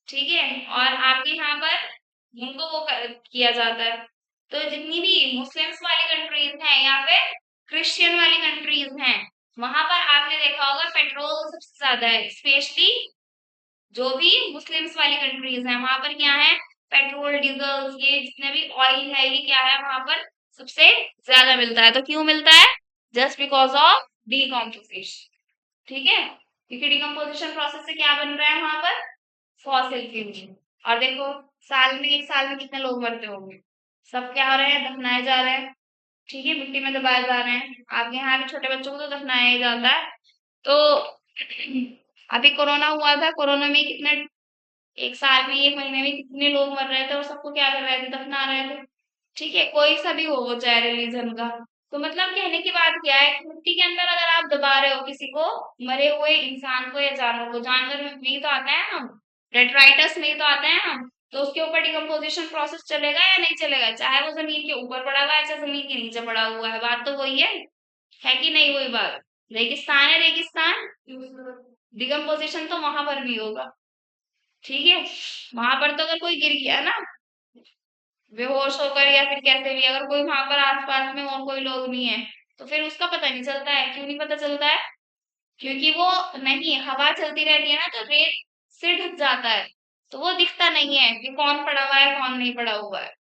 S1: ठीक है, और आपके यहाँ पर उनको किया जाता है। तो जितनी भी मुस्लिम्स वाली कंट्रीज हैं या फिर क्रिश्चियन वाली कंट्रीज हैं, वहां पर आपने देखा होगा पेट्रोल सबसे ज्यादा है, स्पेशली जो भी मुस्लिम्स वाली कंट्रीज हैं वहां पर क्या है, पेट्रोल डीजल ये जितने भी ऑयल है ये क्या है वहां पर सबसे ज्यादा मिलता है। तो क्यों मिलता है, जस्ट बिकॉज ऑफ डिकम्पोजिशन। ठीक है, क्योंकि डिकम्पोजिशन प्रोसेस से क्या बन रहा है वहां पर, फॉसिल फ्यूल। और देखो साल में, एक साल में कितने लोग मरते होंगे, सब क्या हो रहे हैं, दफनाए जा रहे हैं। ठीक है, मिट्टी में दबाए जा रहे हैं। आपके यहाँ भी छोटे बच्चों को तो दफनाया ही जाता है। तो अभी कोरोना हुआ था, कोरोना में कितने, एक साल में, एक महीने में कितने लोग मर रहे थे और सबको क्या कर रहे थे, दफना रहे थे। ठीक है, कोई सा भी हो वो चाहे रिलीजन का। तो मतलब कहने की बात क्या है, मिट्टी के अंदर अगर आप दबा रहे हो किसी को, मरे हुए इंसान को या जानवर को, जानवर में ही तो आता है हम, डेट्राइटस में ही तो आता है हम, तो उसके ऊपर डिकम्पोजिशन प्रोसेस चलेगा या नहीं चलेगा, चाहे वो जमीन के ऊपर पड़ा हुआ है चाहे जमीन के नीचे पड़ा हुआ है, बात तो वही है कि नहीं, वही बात। रेगिस्तान है, रेगिस्तान, डिकम्पोजिशन तो वहां पर भी होगा। ठीक है, वहां पर तो अगर कोई गिर गया ना बेहोश होकर या फिर कैसे भी, अगर कोई वहां पर आसपास में और कोई लोग नहीं है, तो फिर उसका पता नहीं चलता है। क्यों नहीं पता चलता है, क्योंकि वो नहीं, हवा चलती रहती है ना तो रेत से ढक जाता है, तो वो दिखता नहीं है कि कौन पड़ा हुआ है कौन नहीं पड़ा हुआ है,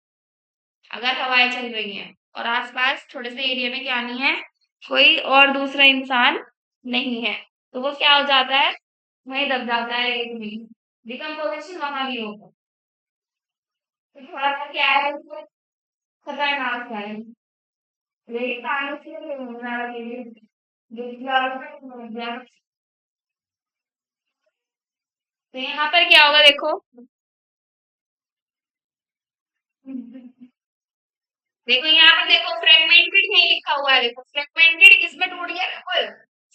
S1: अगर हवाएं चल रही हैं और आसपास थोड़े से एरिया में क्या नहीं है, कोई और दूसरा इंसान नहीं है, तो वो क्या हो जाता है, वहीं दब जाता है रेत में। डिकम्पोजिशन वहां भी होगा। तो थोड़ा सा क्या है उसमें, खतरनाक है। रेगिस्तान इसलिए नहीं होना चाहिए, तो यहाँ पर क्या होगा देखो, देखो यहाँ पर देखो फ्रेगमेंटेड नहीं लिखा हुआ है, देखो फ्रेगमेंटेड किसमें टूट गया, बिल्कुल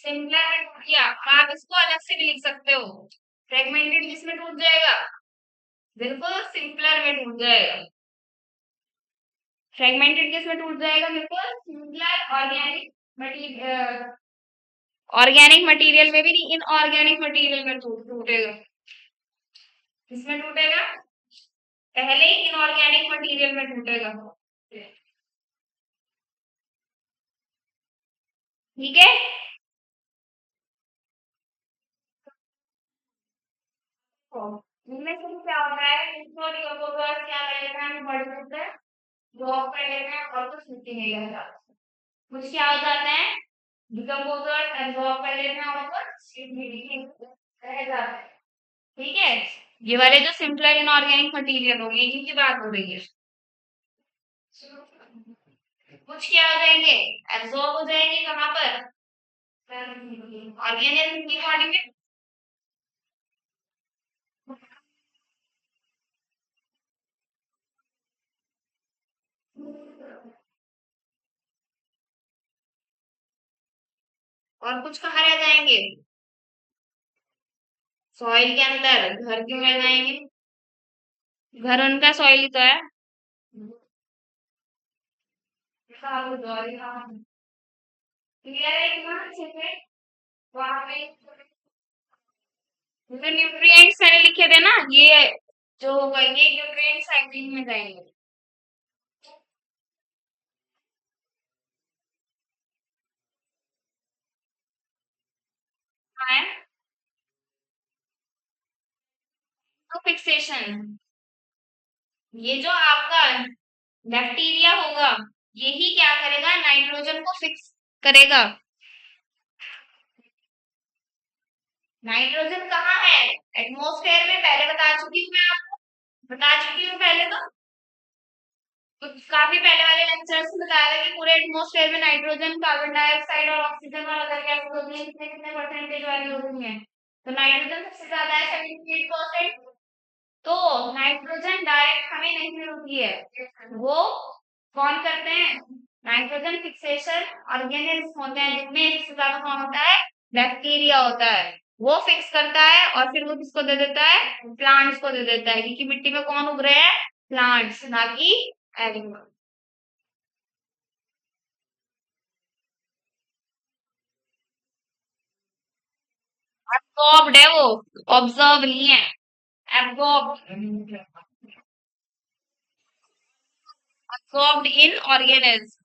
S1: सिंगुलर में टूट गया। और आप इसको अलग से भी लिख सकते हो, फ्रेगमेंटेड किसमें टूट जाएगा, बिल्कुल सिंगुलर में टूट जाएगा। फ्रेगमेंटेड किसमें टूट जाएगा, बिल्कुल singular organic material, organic material में भी नहीं, इनऑर्गेनिक मटेरियल में टूटेगा। किसमें टूटेगा, पहले ही इनऑर्गेनिक मटेरियल में टूटेगा। ठीक है, तो इनमें से क्या होता है, इसको डिकम्पोजर्स क्या कर लेते हैं, बड़े से ड्रॉप कर लेते हैं और कुछ मिट्टी नहीं रह जाता, कुछ क्या हो जाता है, डिकम्पोजर्स एब्जॉर्ब कर लेते हैं और कुछ रह जाता है। ठीक है, ये वाले जो सिंपलर इनऑर्गेनिक मटेरियल होंगे इनकी बात हो रही है। कुछ क्या हो जाएंगे, एब्जॉर्ब हो जाएंगे कहाँ पर, ऑर्गेनिज्म की बॉडी में। और कुछ कहाँ रह जाएंगे, सॉइल के अंदर। घर क्यों रह जाएंगे, घर उनका सॉइल ही तो है। क्लियर है इतना अच्छे से, वहां पे जो न्यूट्रिएंट्स मैंने लिखे थे ना, ये जो होगा ये न्यूट्रिएंट साइक्लिंग में जाएंगे। हाँ है, तो फिक्सेशन, ये जो आपका बैक्टीरिया होगा यही क्या करेगा, नाइट्रोजन को फिक्स करेगा। नाइट्रोजन कहाँ है, एटमॉस्फेयर में, पहले बता चुकी हूँ मैं आपको, बता चुकी हूँ पहले तो काफी पहले वाले लेक्चर्स में बताया था कि पूरे एटमॉस्फेयर में नाइट्रोजन, कार्बन डाइऑक्साइड और ऑक्सीजन और अदर गैसेस होती हैं, कितने कितने परसेंटेज वाली होती हैं, तो नाइट्रोजन सबसे ज्यादा है 78%। तो नाइट्रोजन डायरेक्ट हमें नहीं मिलती है, वो कौन करते हैं, नाइट्रोजन फिक्सेशन ऑर्गेनिल्स होते हैं जिनमें सबसे ज्यादा कौन होता है, बैक्टीरिया होता है। वो फिक्स करता है और फिर वो किसको दे देता है, प्लांट्स को दे देता है, क्योंकि मिट्टी में कौन उग रहे हैं, प्लांट्स, ना कि एनिमल। एब्सॉर्ब्ड है वो, ऑब्जर्व नहीं है, एब्सॉर्ब्ड, एब्सॉर्ब्ड इन ऑर्गेनिल्स।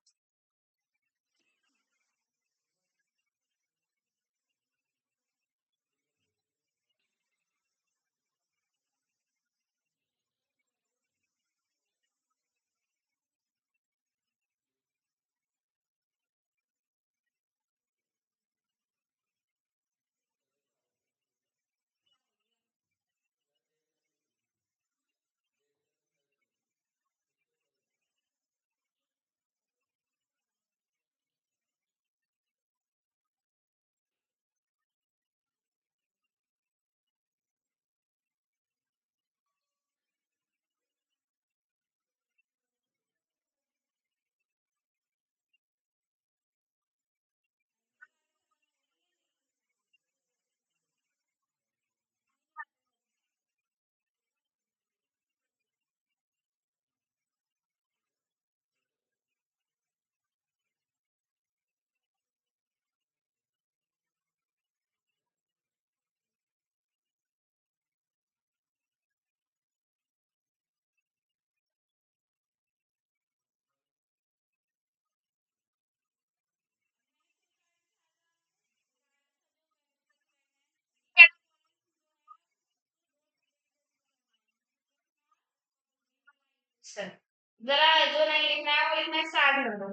S1: जरा जो नहीं लिखना है वो लिखना स्टार्ट कर दो।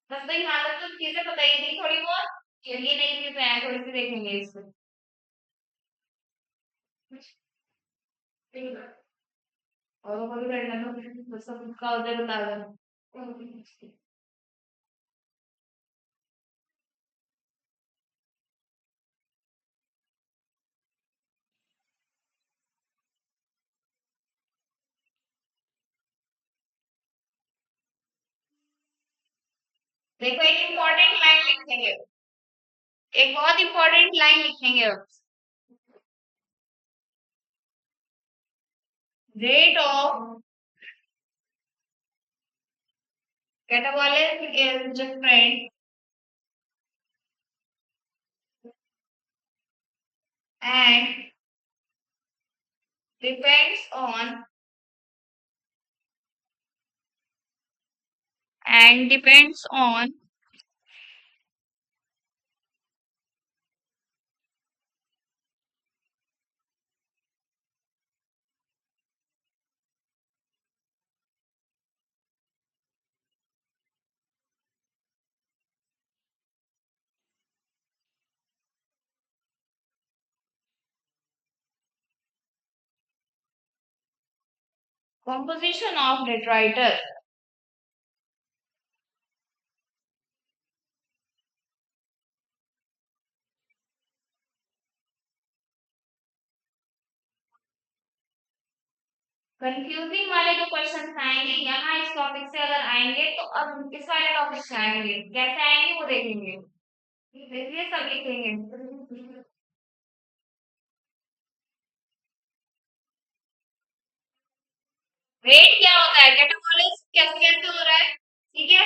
S1: बस भाई यहाँ तक तो चीजें बताई थी थोड़ी बहुत, ये नहीं चीजें हैं, थोड़ी सी देखेंगे इसमें। ठीक है। और वो भी करना तो बस सब का उधर बता दो। देखो एक इम्पोर्टेंट लाइन लिखेंगे, एक बहुत इम्पोर्टेंट लाइन लिखेंगे अब। Rate of catabolic is different and depends on and depends on composition of detritus। Confusing वाले जो क्वेश्चन आएंगे यहाँ इस टॉपिक से अगर आएंगे तो अब इस वाले टॉपिक से आएंगे, कैसे आएंगे वो देखेंगे, ये सब लिखेंगे। रेट क्या होता है, कैटाबॉलिज्म कैसे कैसे हो रहा है, ठीक है।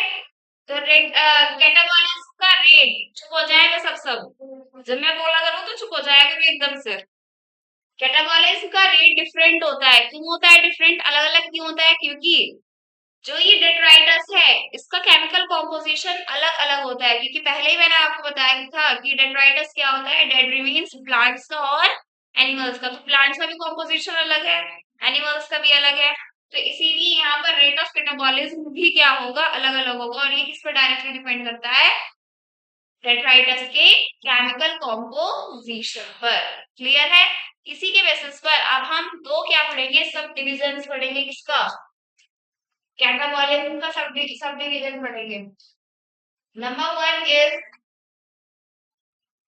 S1: तो रेट कैटाबॉलिज्म का रेट चुप हो जाएगा सब सब, जब मैं बोला करूँ तो चुप हो जाएगा भी एकदम से। कैटाबॉलिज्म का रेट डिफरेंट होता है, क्यों होता है डिफरेंट, अलग अलग क्यों होता है, क्योंकि जो ये डेट्राइटस है इसका केमिकल कॉम्पोजिशन अलग अलग होता है, क्योंकि पहले ही मैंने आपको बताया था कि डेट्राइटस क्या होता है, डेट मीन्स प्लांट्स का और एनिमल्स का, तो प्लांट्स का भी कॉम्पोजिशन अलग है, एनिमल्स का भी अलग है। तो इसीलिए यहाँ पर रेट ऑफ मेटाबॉलिज्म भी क्या होगा, अलग अलग होगा, और ये किस पर डायरेक्टली डिपेंड करता है, डेट्राइटस के केमिकल कॉम्पोजिशन पर। क्लियर है। इसी के बेसिस पर अब हम दो क्या पढ़ेंगे, सब डिविजन पढ़ेंगे, किसका, कैटाबॉलिज्म का सब डिवीजन पढ़ेंगे। Number one is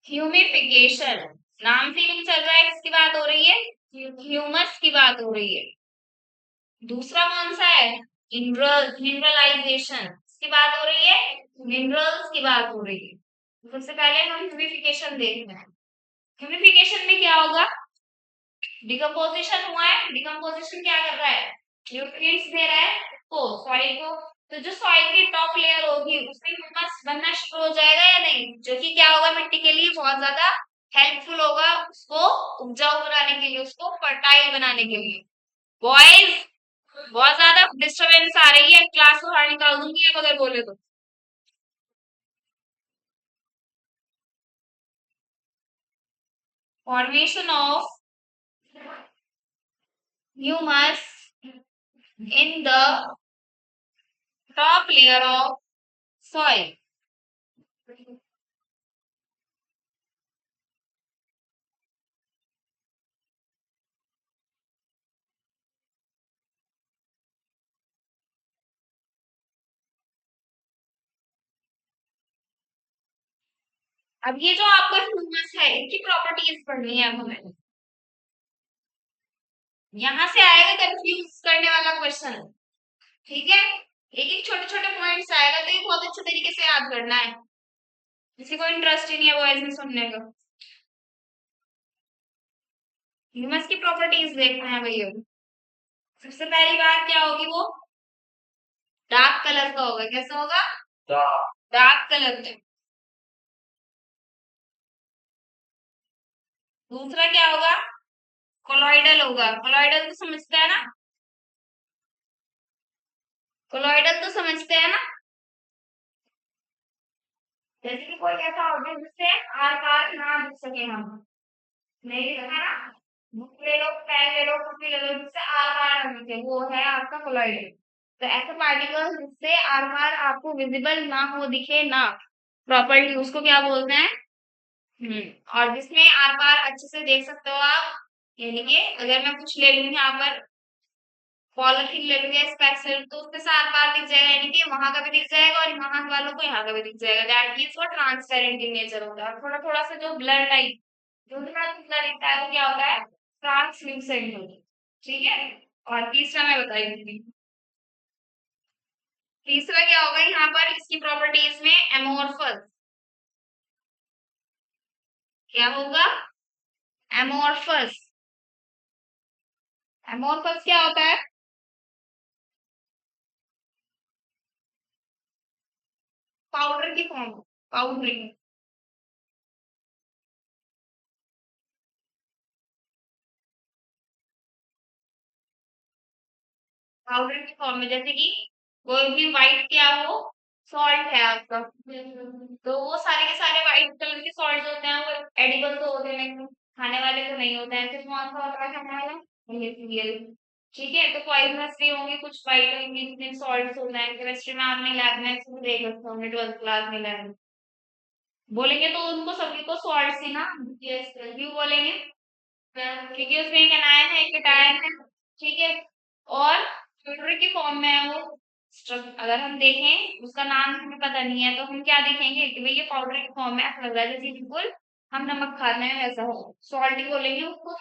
S1: humification. नाम से ही चल रहा है, किसकी बात हो रही है? ह्यूमस की बात हो रही है। दूसरा कौन सा है? मिनरलाइजेशन, किसकी बात हो रही है? मिनरल्स की बात हो रही है। सबसे पहले हम ह्यूमिफिकेशन देख रहे हैं। ह्यूमिफिकेशन में क्या होगा? डिकम्पोजिशन हुआ है। डिकम्पोजिशन क्या कर रहा है? न्यूट्रिएंट्स दे रहा है को सॉइल को। तो जो सॉइल की टॉप लेयर होगी उसमें ह्यूमस बनना शुरू हो जाएगा या नहीं, जो कि क्या होगा मिट्टी के लिए बहुत ज्यादा हेल्पफुल होगा, उसको उपजाऊ बनाने के लिए, उसको फर्टाइल बनाने के लिए। बॉयज, बहुत ज्यादा डिस्टरबेंस आ रही है, क्लास को बाहर निकाल दूंगी अब अगर बोले तो। Formation of humus in the top layer of soil. अब ये जो आपका ह्यूमस है इनकी प्रॉपर्टीज पढ़नी है अब हमें। यहाँ से आएगा कंफ्यूज करने वाला क्वेश्चन, ठीक है? एक एक छोटे छोटे पॉइंट्स आएगा, तो ये बहुत अच्छे तरीके से याद करना है। किसी को इंटरेस्ट ही नहीं है वॉइस में सुनने का। ह्यूमस की प्रॉपर्टीज देखना है भैया। सबसे पहली बात क्या होगी? वो डार्क कलर का होगा। कैसा होगा? डार्क कलर का। दूसरा क्या होगा? कोलॉइडल होगा। कोलॉइडल तो समझते हैं ना? कोलॉइडल तो समझते हैं ना? जैसे कि कोई ऐसा ऑब्जेक्ट जिससे आर पार ना दिख सके हम, नहीं दिखा ना? बुक ले लो, पेन ले लो, कुछ भी ले लो, जिससे आर पार ना दिखे, वो है आपका कोलॉइडल। तो ऐसे पार्टिकल्स जिससे आर पार आपको विजिबल ना हो, दिखे ना प्रॉपर्ली, उसको क्या बोलते हैं? और जिसमें आर पार अच्छे से देख सकते हो आप, यानी कि अगर मैं कुछ ले लूंगी यहाँ पर, पॉलिथीन ले लूंगी स्पेशल, तो उसके साथ पार दिख जाएगा, यानी कि वहां का भी दिख जाएगा और वहां वालों को यहाँ का भी दिख जाएगा। दैट मीन्स वो ट्रांसपेरेंट इन नेचर होता है। थोड़ा थोड़ा सा जो ब्लर टाइप, जो थोड़ा धुंधला दिखता है, वो क्या होता है? ट्रांसल्यूसेंट होता है। ठीक है? और तीसरा मैं बताई दूंगी। तीसरा क्या होगा यहाँ पर इसकी प्रॉपर्टीज में? एमोर्फस। क्या होगा? एमोर्फस। एमोर्फस क्या होता है? पाउडर की फॉर्म। पाउडरी। पाउडर की फॉर्म में, जैसे कि कोई भी व्हाइट क्या हो, सॉल्ट है आपका, तो वो सारे के सारे व्हाइट कलर के सॉल्ट होते हैं, वो एडिबल तो होते हैं लेकिन खाने वाले तो नहीं होते हैं। सिर्फ कौन सा होता है खाने वाला? NaCl। ठीक है? तो पॉइजनस भी होंगे कुछ व्हाइट इंग्रेडिएंट सॉल्ट्स होते हैं। केमिस्ट्री में आपने लैब में इसको देख रखा होंगे 12th क्लास में लैब में। बोलेंगे तो उनको सभी को सॉल्ट ही ना, यस क्यों बोलेंगे? क्योंकि उसमें एक एनायन है, एक कैटायन है। ठीक है? और पाउडर की फॉर्म में है वो। अगर हम देखें, उसका नाम हमें पता नहीं है, तो हम क्या देखेंगे कि भाई ये पाउडर की फॉर्म में ऐसा लग रहा है जैसे बिल्कुल हम नमक खाते हैं वैसा हो। सॉल्ट ही बोलेंगे उसको।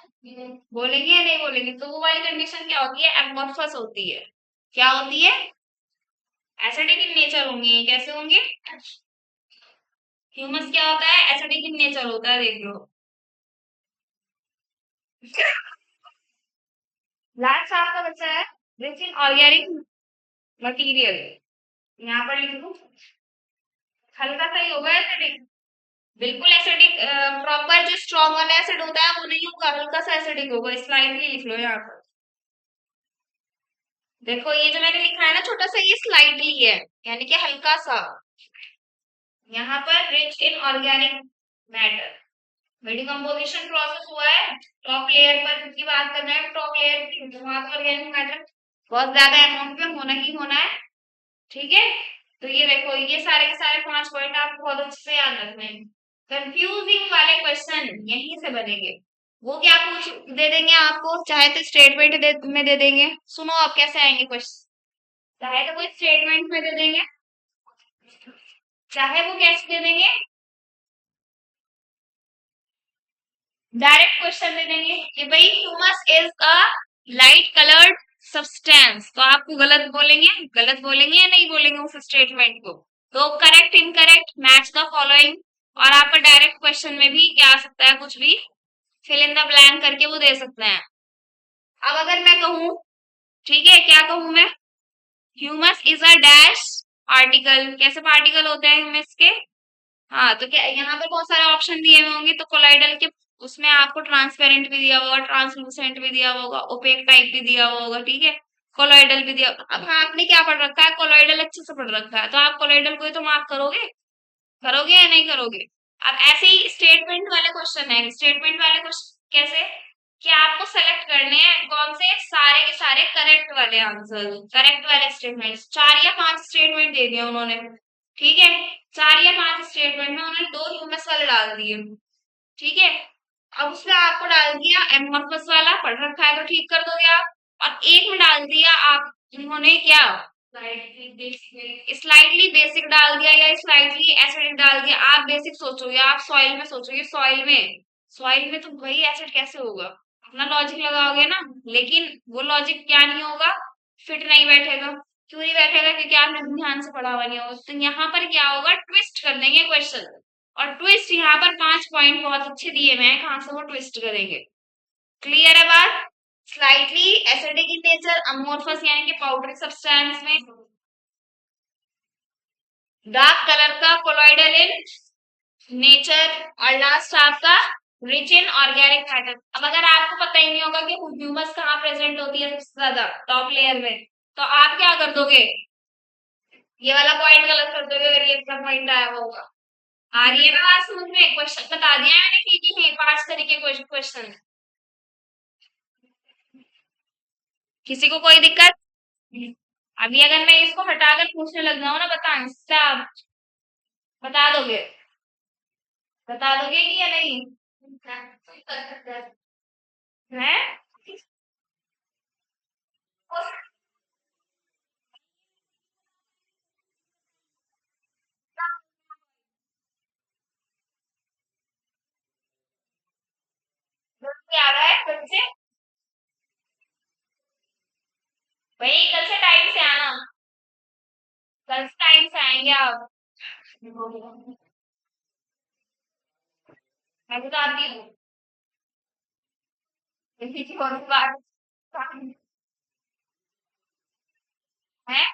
S1: बोलेंगे या नहीं बोलेंगे? तो वो वाली कंडीशन क्या होती है? एमॉर्फस होती है। क्या होती है? एसिडिक इन नेचर होंगे। कैसे होंगे? ह्यूमस क्या होता है? एसिडिक इन नेचर होता है, देख लो। लास्ट आपका बच्चा है रिच इन ऑर्गेनिक मटीरियल। यहाँ पर लिख दूं, हल्का सा ही होगा एसिडिक। बिल्कुल एसिडिक प्रॉपर जो स्ट्रॉन्ग वाला एसिड होता है वो नहीं होगा, हल्का सा एसिडिक होगा। स्लाइटली लिख लो यहाँ पर। देखो ये जो मैंने लिखा है ना छोटा सा, ये स्लाइटली है, यानी कि हल्का सा। यहाँ पर rich in organic matter, decomposition process हुआ है टॉप लेयर पर की बात कर रहे हैं। टॉप लेयर की वहां पर ऑर्गेनिक मैटर बहुत ज्यादा अमाउंट में होना ही होना है। ठीक है? तो ये देखो, ये सारे के सारे 5 पॉइंट आपको बहुत अच्छे से याद रखने हैं। कंफ्यूजिंग वाले क्वेश्चन यहीं से बनेंगे। वो क्या पूछ दे देंगे आपको, चाहे तो स्टेटमेंट में दे देंगे। सुनो आप कैसे आएंगे क्वेश्चन। चाहे तो कोई स्टेटमेंट में दे देंगे, चाहे वो कैसे दे देंगे, डायरेक्ट क्वेश्चन दे देंगे कि भाई humus is a light coloured substance, तो आपको गलत बोलेंगे या नहीं बोलेंगे उस स्टेटमेंट को। तो correct incorrect match the following, और आपका डायरेक्ट क्वेश्चन में भी क्या आ सकता है, कुछ भी फिल इन द ब्लैंक करके वो दे सकते हैं। अब अगर मैं कहूं, ठीक है, क्या कहूं मैं, humus is a dash particle, कैसे पार्टिकल होते हैं ह्यूमस के। हाँ, तो क्या यहाँ पे बहुत सारे ऑप्शन दिए हुए होंगे, तो कोलाइडल के उसमें आपको ट्रांसपेरेंट भी दिया होगा, ट्रांसलूसेंट भी दिया होगा, ओपेक टाइप भी दिया हुआ होगा, ठीक है, कोलाइडल भी दिया। अब हाँ, आपने क्या पढ़ रखा है, कोलाइडल अच्छे से पढ़ रखा है, तो आप कोलाइडल को ही तो मार्क करोगे, करोगे या नहीं करोगे। अब ऐसे ही स्टेटमेंट वाले क्वेश्चन है, स्टेटमेंट वाले क्वेश्चन कैसे, कि आपको सेलेक्ट करने हैं कौन से सारे के सारे करेक्ट वाले आंसर, करेक्ट वाले स्टेटमेंट, 4 या 5 स्टेटमेंट दे दिए उन्होंने, ठीक है, 4 या 5 स्टेटमेंट में उन्होंने 2 ह्यूमस वाले डाल दिए, ठीक है। अब उसमें आपको डाल दिया एमोर्फस वाला, पढ़ रखा है तो ठीक कर दोगे आप, और एक में डाल दिया आप, इन्होंने क्या स्लाइटली बेसिक डाल दिया या स्लाइटली एसिडिक डाल दिया। आप बेसिक सोचोगे, आप सॉइल में सोचोगे, सॉइल में तो वही एसिड कैसे होगा, अपना लॉजिक लगाओगे ना, लेकिन वो लॉजिक क्या नहीं होगा, फिट नहीं बैठेगा। क्यों नहीं बैठेगा, क्योंकि आपने ध्यान से पढ़ा हुआ नहीं होगा। तो यहाँ पर क्या होगा, ट्विस्ट कर देंगे क्वेश्चन, और ट्विस्ट यहाँ पर 5 पॉइंट बहुत अच्छे दिए हुए हैं, कहाँ से वो ट्विस्ट करेंगे। क्लियर है बात। Slightly acidic in nature, amorphous यानी कि पाउडरी सब्सटेंस में, डार्क कलर का कोलॉइडल इन नेचर, और लास्ट आपका रिच इन ऑर्गेनिक मैटर। अब अगर आपको पता ही नहीं होगा कि ह्यूमस कहाँ प्रेजेंट होती है सबसे ज्यादा, टॉप लेयर में, तो आप क्या कर दोगे, ये वाला पॉइंट गलत कर दोगे अगर ये पॉइंट आया हुआ होगा। आ रही है ना बात समझ में, क्वेश्चन बता दिया है मैंने की है 5 तरीके क्वेश्चन। किसी को कोई दिक्कत। अभी अगर मैं इसको हटाकर पूछने लग जाऊं ना, बता इससे आप बता दोगे, बता दोगे कि या नहीं है। आ रहा है कल से, भाई कल से टाइम से आना, कल से टाइम से आएंगे आप। मैं भी तो आती हूँ, किसी की और बात है,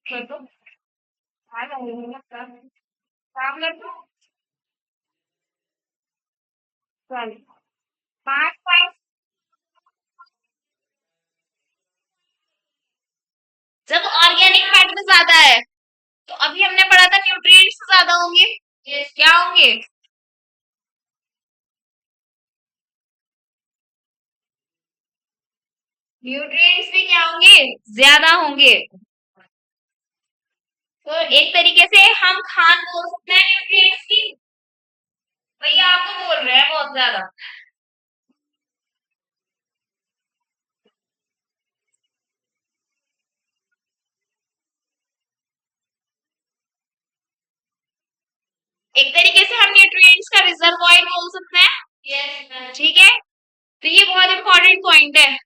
S1: कर दो, काम कर दो, चल 5 पॉइंट। जब ऑर्गेनिक मैटर ज्यादा है, तो अभी हमने पढ़ा था न्यूट्रिएंट्स ज्यादा होंगे, क्या होंगे, न्यूट्रिएंट्स भी क्या होंगे, ज्यादा होंगे। तो एक तरीके से हम खान बोल सकते हैं न्यूट्रिएंट्स की, भैया आपको बोल रहे हैं बहुत ज्यादा। एक तरीके से हम न्यूट्रिएंट्स का रिजर्वॉयर बोल सकते हैं, ठीक है। तो ये बहुत इंपॉर्टेंट पॉइंट है,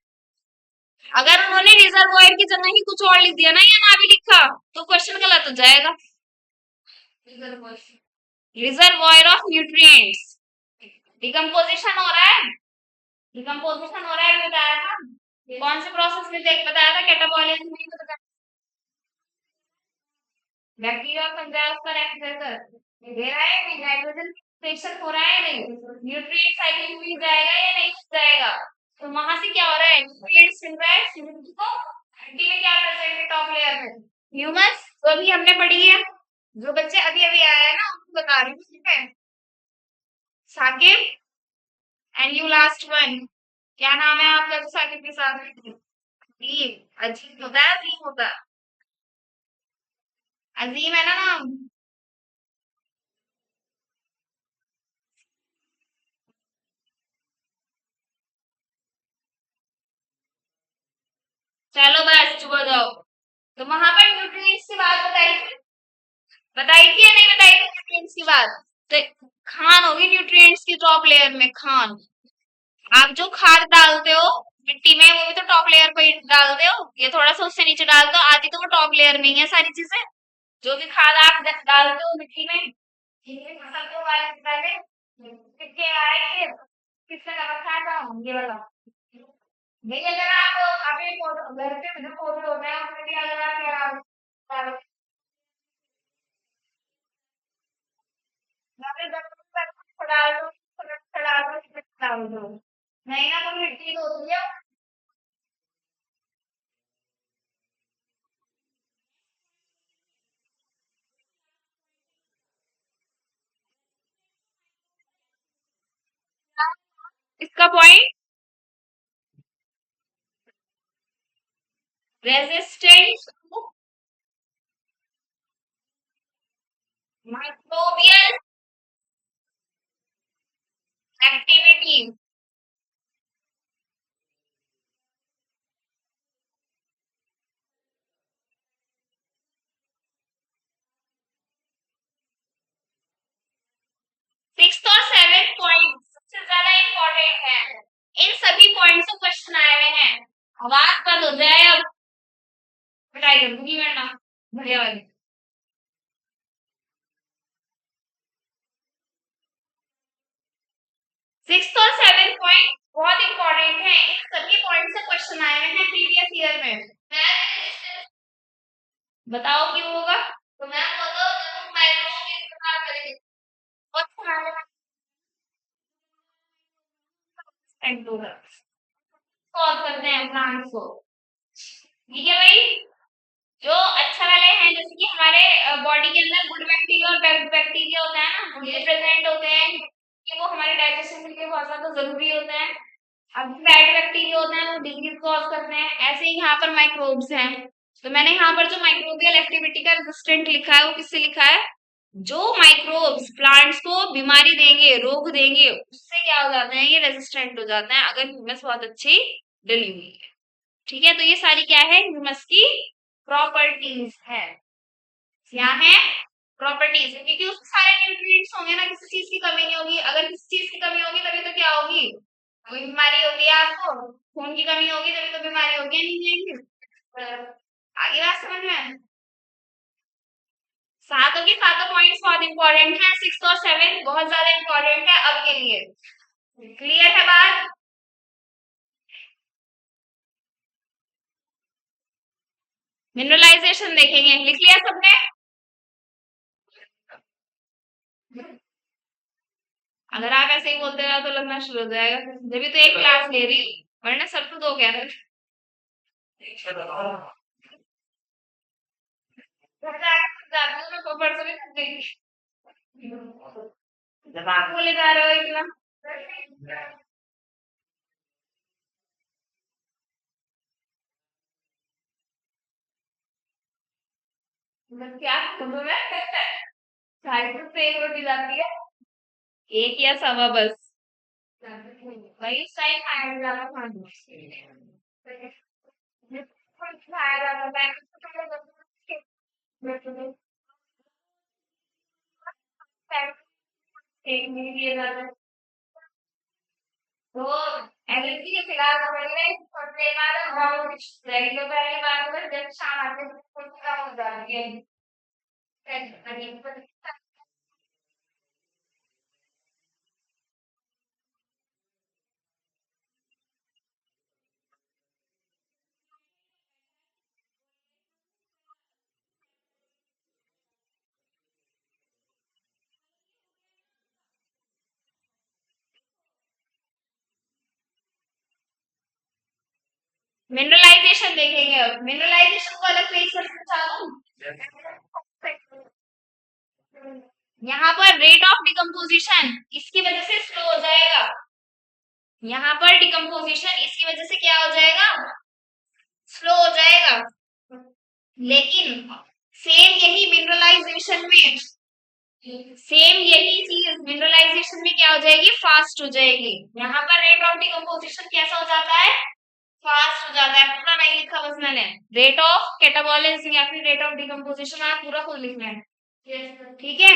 S1: अगर उन्होंने रिजर्वॉयर की जगह ही कुछ और लिख दिया ना या ना भी लिखा, तो क्वेश्चन गलत हो जाएगा। रिजर्वॉयर ऑफ न्यूट्रिएंट्स, डिकम्पोजिशन हो रहा है, डिकम्पोजिशन हो रहा है, बताया था कौन से प्रोसेस में देख, बताया था कैटाबॉलिज्म में, तो बताया बैक्टीरिया और फंजाई उस पर एक्ट दे रहा है कि नाइट्रोजन फिक्सेशन हो रहा है नहीं, न्यूट्रिएंट साइकिलिंग में जाएगा या नहीं जाएगा। तो वहां से क्या हो रहा है, न्यूट्रिएंट्स मिल रहा है सिमिलरिटी को, एंटी में क्या प्रेजेंट है टॉप लेयर में, ह्यूमस, तो अभी हमने पढ़ी है, जो बच्चे अभी अभी आए हैं ना उनको बता रही हूँ, ठीक है। Saqib and you last one, क्या नाम है आपका जो साकिब के साथ में, अजीम, अजीम होता है, अजीम होता है, अजीम है ना नाम। चलो बस चुप हो जाओ। तो वहां पर न्यूट्रिएंट्स की बात बताई थी या नहीं बताई थी न्यूट्रिएंट्स की बात, तो खान होगी न्यूट्रिएंट्स की टॉप लेयर में, खान। आप जो खाद डालते हो मिट्टी में वो भी तो टॉप लेयर पे ही डालते हो, ये थोड़ा सा उससे नीचे डाल दो, आती तो वो टॉप लेयर में ही है सारी चीजें। जो भी खाद आप डालते हो मिट्टी में, ये फसल को उगाने से पहले किसके आएंगे, किसने कर रखा था, ये बताओ। नहीं, अगर आप अपने घर पे जो पौधे होते हैं उसमें भी अगर आप डाल दो, डाल दो, डाल दो, नहीं ना तो मिट्टी तो होती है। इसका point resistance to microbial activity. 6 और 7 पॉइंट सबसे ज्यादा इंपॉर्टेंट है, इन सभी पॉइंट से क्वेश्चन आए हुए हैं। आवाज बंद हो जाए अब, पिटाई कर दूंगी वरना, बढ़िया वाली। 6 और 7 पॉइंट बहुत इंपॉर्टेंट है, इन सभी पॉइंट से क्वेश्चन आए हुए हैं प्रीवियस ईयर में। बताओ क्यों होगा, तो मैं बताओ जब माइक्रोवेव में इस्तेमाल करेंगे और सॉल्व करते हैं प्लांट्स को। ठीक है भाई, जो अच्छा वाले हैं जैसे कि हमारे बॉडी के अंदर गुड बैक्टीरिया और बैड बैक्टीरिया होता है ना, ये प्रेजेंट होते हैं कि वो हमारे डाइजेशन के लिए बहुत ज्यादा जरूरी होते हैं। अब बैड बैक्टीरिया होते हैं वो डिजीज कॉज करते हैं, ऐसे ही यहाँ पर माइक्रोब्स हैं। तो मैंने यहाँ पर जो माइक्रोबियल एक्टिविटी का रेजिस्टेंट लिखा है वो किससे लिखा है, जो माइक्रोब्स प्लांट्स को बीमारी देंगे, रोग देंगे, उससे क्या हो जाते हैं, ये रेजिस्टेंट हो जाते हैं अगर ह्यूमस बहुत अच्छी डली हुई है। ठीक है, तो ये सारी क्या है, ह्यूमस की प्रॉपर्टीज है। क्या है, प्रॉपर्टीज, क्योंकि उसमें सारे न्यूट्रिएंट्स होंगे ना, किसी चीज की कमी नहीं होगी। अगर किसी चीज की कमी होगी तभी तो क्या होगी, कोई बीमारी होगी, आपको खून की कमी होगी तभी तो बीमारी होगी, नहीं होगी। आगे बात समझ में, सातों के सातों पॉइंट्स बहुत इंपॉर्टेंट है, 6 और 7 बहुत ज्यादा इंपॉर्टेंट है अब के लिए। क्लियर है बात। मिनरलाइजेशन देखेंगे, लिख लिया सबने। अगर आप ऐसे ही बोलते रहो तो लगना शुरू हो जाएगा, जब भी तो एक क्लास ले रही, वरना सर तो दो कह रहे घर जाती हूँ मैं, परसों भी थक गई थी। जब आप बोले जा रहे हो इतना, मतलब क्या करूँ मैं, साइड पे एक रोटी जाती है, एक या सवा बस, वही सही खाया ज्यादा खाना खाया जाता है, एक मिनट ये ज्यादा तो एलर्जी के फिलहाल तो मैंने पढ़ने वाला और रहेगी, तो पहली बात तो जब शाम आते हैं तो क्या हो जाती है, मिनरलाइजेशन देखेंगे। अब मिनरलाइजेशन को अलग पेज पर समझा दूं, यहाँ पर रेट ऑफ डिकम्पोजिशन इसकी वजह से स्लो हो जाएगा, यहाँ पर डिकम्पोजिशन इसकी वजह से क्या हो जाएगा, स्लो हो जाएगा। लेकिन सेम यही मिनरलाइजेशन में, सेम यही चीज मिनरलाइजेशन में क्या हो जाएगी, फास्ट हो जाएगी। यहाँ पर रेट ऑफ डिकम्पोजिशन कैसा हो जाता है, फास्ट हो जाता है। पूरा नहीं लिखा बस मैंने, रेट ऑफ कैटाबॉलिज्म या फिर रेट ऑफ डिकम्पोजिशन आप पूरा खुद लिखना है, ठीक है।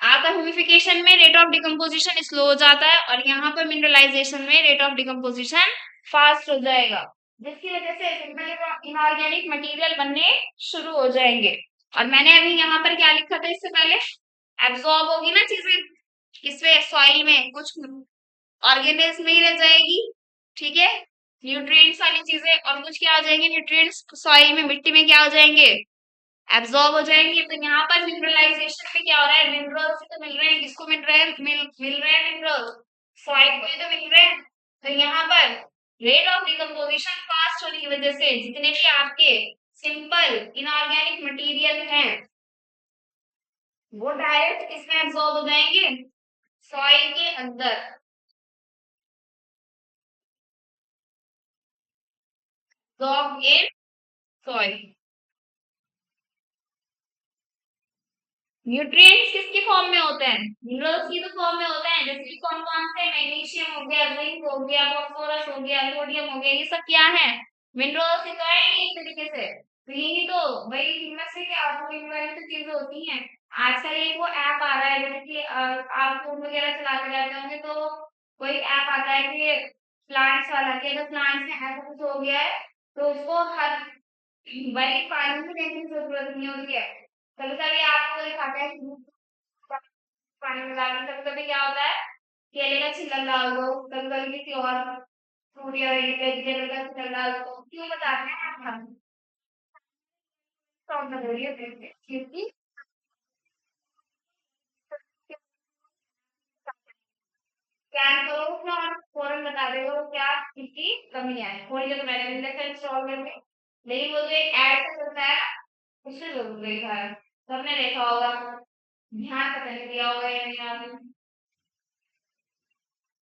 S1: आपका ह्यूमिफिकेशन में रेट ऑफ डिकम्पोजिशन स्लो हो जाता है और यहाँ पर मिनरलाइजेशन में रेट ऑफ डिकम्पोजिशन फास्ट हो जाएगा, जिसकी वजह से सिंपल इनऑर्गेनिक मटेरियल बनने शुरू हो जाएंगे। और मैंने अभी यहाँ पर क्या लिखा था इससे पहले, एब्जॉर्ब होगी ना चीजें इसमें सॉइल में, कुछ ऑर्गेनिज्म में ही रह जाएगी, ठीक है, न्यूट्रिएंट्स वाली चीजें, और कुछ क्या हो जाएंगे, न्यूट्रिएंट्स सॉइल में, मिट्टी में क्या हो जाएंगे, एब्जॉर्ब हो जाएंगे। तो यहाँ पर मिनरलाइजेशन में क्या हो रहा है, मिनरल्स तो मिल रहे हैं, किसको मिल रहे हैं, मिल रहे हैं मिनरल्स, सॉइल को ही तो मिल रहे हैं। तो यहाँ पर रेट ऑफ डिकम्पोजिशन फास्ट होने की वजह से जितने भी आपके सिंपल इनऑर्गेनिक मटेरियल हैं वो डायरेक्ट किसमें एब्जॉर्ब हो जाएंगे, सॉइल के अंदर। Absorb in soil. न्यूट्रिएंट्स किसके फॉर्म में होते हैं, मिनरल्स की तो फॉर्म में होते हैं, जैसे कि कौन कौन से, मैग्नीशियम हो गया, जिंक हो गया, फास्फोरस हो गया, सोडियम हो गया, ये सब क्या है, मिनरल्स ही तो है एक तरीके से। तो यही तो भाई इनमें से क्या आपको वाली तो चीजें होती हैं। आजकल एक वो ऐप आ रहा है, जैसे कि आप फोन वगैरह चलाते रहते होंगे तो कोई ऐप आता है कि प्लांट्स वाला, कि अगर प्लांट्स में ऐसा कुछ हो गया है तो उसको हर भाई पानी में देने की जरूरत नहीं होती है। कभी कभी आपको दिखाता है कि पानी में डालने, कभी कभी क्या होता है, केले का छिलका डाल दो, कभी कभी किसी और फ्रूट या वेजिटेबल का छिलका डाल दो, क्यों बताते हैं आप हम कौन सा जरिए क्योंकि स्कैन करो उसमें और फौरन बता देगा वो क्या किसकी कमी है, थोड़ी देर मैंने भी देखा इंस्टॉल करके। लेकिन वो जो एक ऐड से चलता है ना, उससे जरूर देखा है, सबने देखा होगा, ध्यान पता नहीं दिया होगा या नहीं आपने।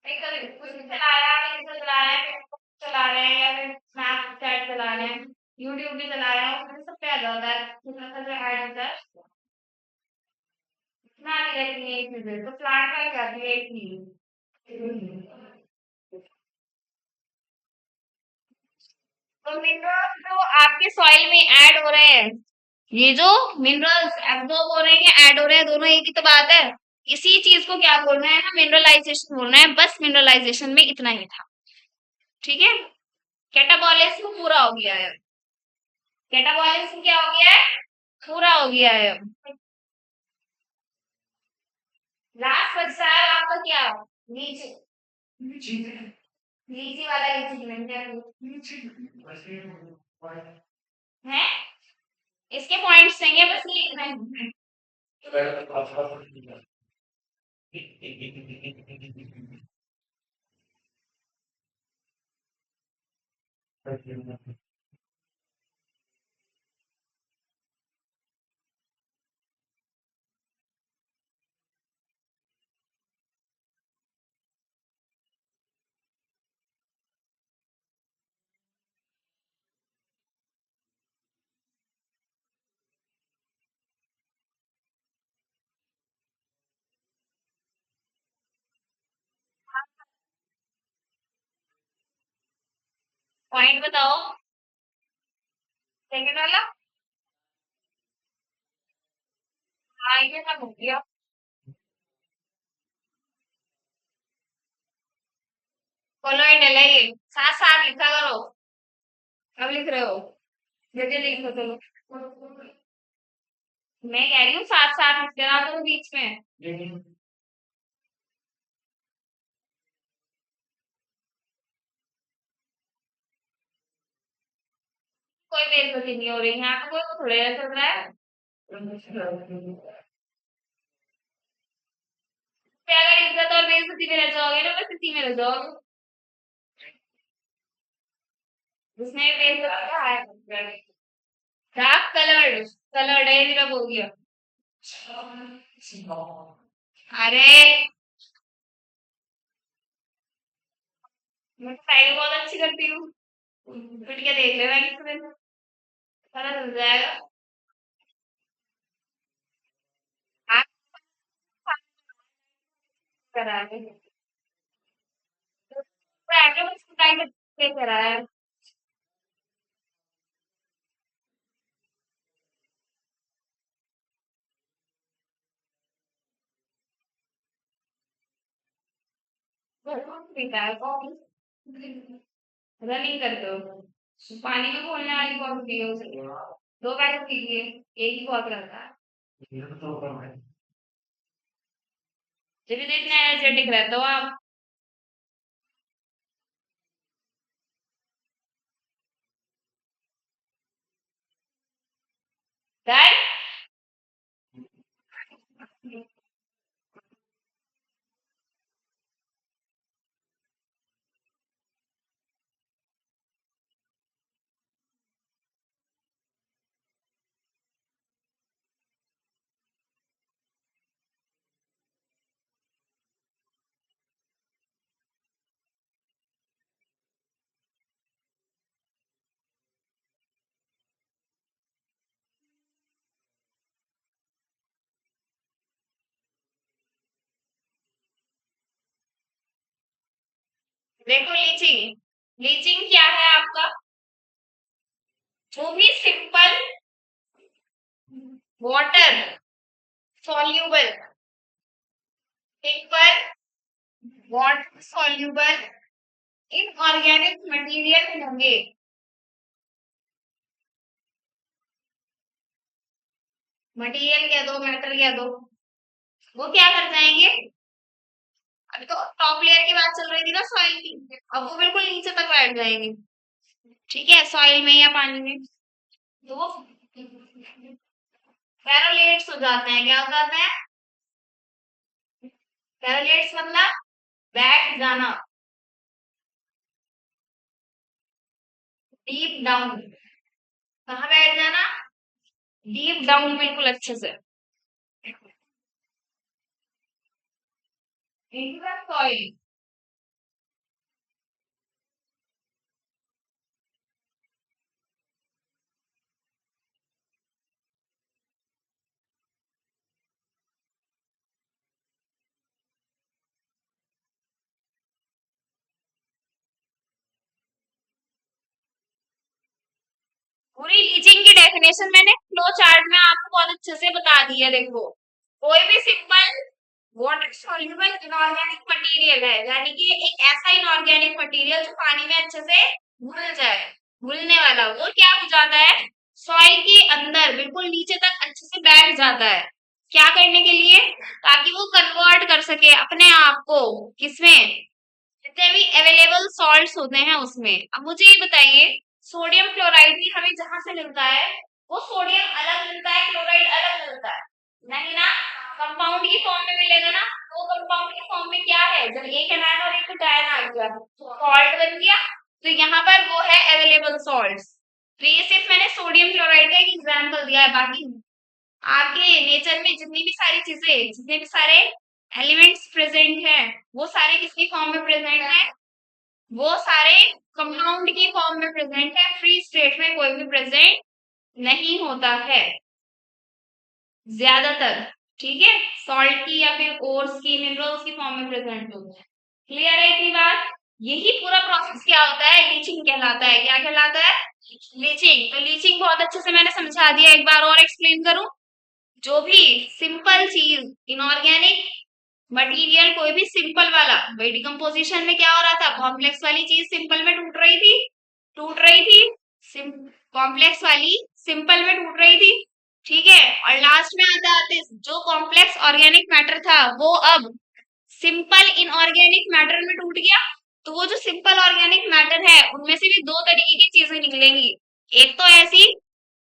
S1: नहीं, कभी कुछ भी चला रहा है, इंस्टा चला रहे हैं, फेसबुक चला रहे हैं, या फिर स्नैपचैट चला रहे हैं, यूट्यूब भी चला रहे हैं, उसमें सब पे आ जाता है कितना सा जो ऐड होता है, इतना नहीं रहती है एक चीजें, तो प्लांट में जाती है एक चीज। तो मिनरल्स जो आपके सॉइल में ऐड हो रहे हैं, ये जो मिनरल्स एब्जॉर्ब हो रहे हैं या ऐड हो रहे हैं, दोनों एक ही तो बात है। इसी चीज को क्या बोलना है ना, मिनरलाइजेशन बोलना है, बस मिनरलाइजेशन में इतना ही था, ठीक है। कैटाबॉलिज्म पूरा हो गया है, कैटाबॉलिज्म क्या हो गया है, पूरा हो गया है। लास्ट बचा है आपका क्या, लीची, लीची वाला लीची है, इसके पॉइंट्स चाहिए, बस ये लिखना है। पॉइंट बताओ, सेकंड वाला। हाँ ये सब हो गया, कोलोइडल है ये, साथ साथ लिखा करो, अब लिख रहे हो, जल्दी लिखो चलो। मैं कह रही हूँ साथ साथ लिख देना करो बीच में। कोई बेइज्जती नहीं हो रही है, यहाँ पे कोई थोड़े चल रहा है। फिर अगर इज्जत और बेइज्जती में रह जाओगे ना, बस इसी में रह जाओगे, उसने बेइज्जती का है। डार्क कलर्ड, कलर्ड है, ये रब हो गया। अरे मैं स्टाइल बहुत अच्छी करती हूँ, पिट के देख लेना किसी दिन, पता चल जाएगा। आप करा है, तो स्टाइल करा है, पीता है कौन? रनिंग करते हो? पानी में घोलने वाली कौन सी है उसे? दो पैकेट पीजिए, एक ही बहुत रहता है। जब भी तो इतना एनर्जेटिक रहते हो आप। डन। देखो लीचिंग, लीचिंग क्या है आपका? जो भी simple water soluble, simple water soluble inorganic material होंगे। मटेरियल कह दो, मैटर कह दो, वो क्या कर जाएंगे? अभी तो टॉप लेयर की बात चल रही थी ना सॉइल की, अब वो बिल्कुल नीचे तक बैठ जाएंगे। ठीक है, सॉइल में या पानी में। तो वो पैरालेट्स हो जाते हैं। क्या हो जाते हैं? पैरालेट्स मतलब बैठ जाना, डीप डाउन। कहाँ बैठ जाना? डीप डाउन, बिल्कुल अच्छे से इनटू द सॉइल। पूरी लीचिंग की डेफिनेशन मैंने फ्लो चार्ट में आपको बहुत अच्छे से बता दी है। देखो, कोई भी simple water soluble inorganic material है, यानी कि एक ऐसा इनऑर्गेनिक मटेरियल जो पानी में अच्छे से घुल जाए, घुलने वाला, वो क्या हो जाता है? सॉइल के अंदर बिल्कुल नीचे तक अच्छे से बैठ जाता है। क्या करने के लिए? ताकि वो कन्वर्ट कर सके अपने आप को किसमें? जितने भी अवेलेबल सॉल्ट्स होते हैं उसमें। अब मुझे ये बताइए, सोडियम क्लोराइड भी हमें जहां से मिलता है, वो सोडियम अलग मिलता है, क्लोराइड अलग मिलता है? नहीं ना, कंपाउंड की फॉर्म में मिलेगा ना। तो कंपाउंड की फॉर्म में क्या है? जब एक एनायन और एक कैटायन आ गया, सॉल्ट बन गया। तो यहाँ पर वो है अवेलेबल सॉल्ट्स। तो ये सिर्फ मैंने सोडियम क्लोराइड का एक एग्जाम्पल दिया है। बाकी आपके नेचर में जितनी भी सारी चीजें, जितने भी सारे एलिमेंट्स प्रेजेंट हैं, वो सारे किसकी फॉर्म में प्रेजेंट है? वो सारे कंपाउंड की फॉर्म में प्रेजेंट है। फ्री स्टेट में कोई भी प्रेजेंट नहीं होता है ज्यादातर। ठीक है, सॉल्ट की या फिर ओर्स की, मिनरल्स की फॉर्म में प्रेजेंट होता है। क्लियर है इतनी बात? यही पूरा प्रोसेस क्या होता है? लीचिंग कहलाता है। क्या कहलाता है? लीचिंग। तो लीचिंग बहुत अच्छे से मैंने समझा दिया, एक बार और एक्सप्लेन करूं। जो भी सिंपल चीज, इनऑर्गेनिक मटेरियल, कोई भी सिंपल वाला, भाई डिकम्पोजिशन में क्या हो रहा था? कॉम्प्लेक्स वाली चीज सिंपल में टूट रही थी, टूट रही थी, कॉम्प्लेक्स वाली सिंपल में टूट रही थी। ठीक है, और लास्ट में आते आते जो कॉम्प्लेक्स ऑर्गेनिक मैटर था, वो अब सिंपल इनऑर्गेनिक मैटर में टूट गया। तो वो जो सिंपल ऑर्गेनिक मैटर है, उनमें से भी दो तरीके की चीजें निकलेंगी। एक तो ऐसी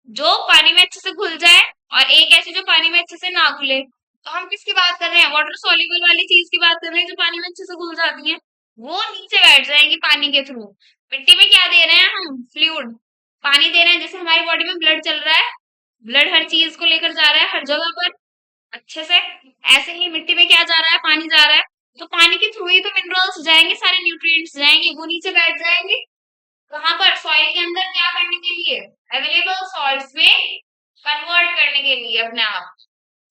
S1: जो पानी में अच्छे से घुल जाए, और एक ऐसी जो पानी में अच्छे से ना घुले। तो हम किसकी बात कर रहे हैं? वाटर सॉल्युबल वाली चीज की बात कर रहे हैं, जो पानी में अच्छे से घुल जाती है। वो नीचे बैठ जाएंगी पानी के थ्रू। मिट्टी में क्या दे रहे हैं हम? फ्लूइड, पानी दे रहे हैं। जैसे हमारी बॉडी में ब्लड चल रहा है, ब्लड हर चीज को लेकर जा रहा है हर जगह पर अच्छे से, ऐसे ही मिट्टी में क्या जा रहा है? पानी जा रहा है। तो पानी के थ्रू ही तो मिनरल्स जाएंगे, सारे न्यूट्रिएंट्स जाएंगे, वो नीचे बैठ जाएंगे। कहाँ पर? सॉइल के अंदर। क्या करने के लिए? अवेलेबल सॉल्ट्स में कन्वर्ट करने के लिए अपने आप।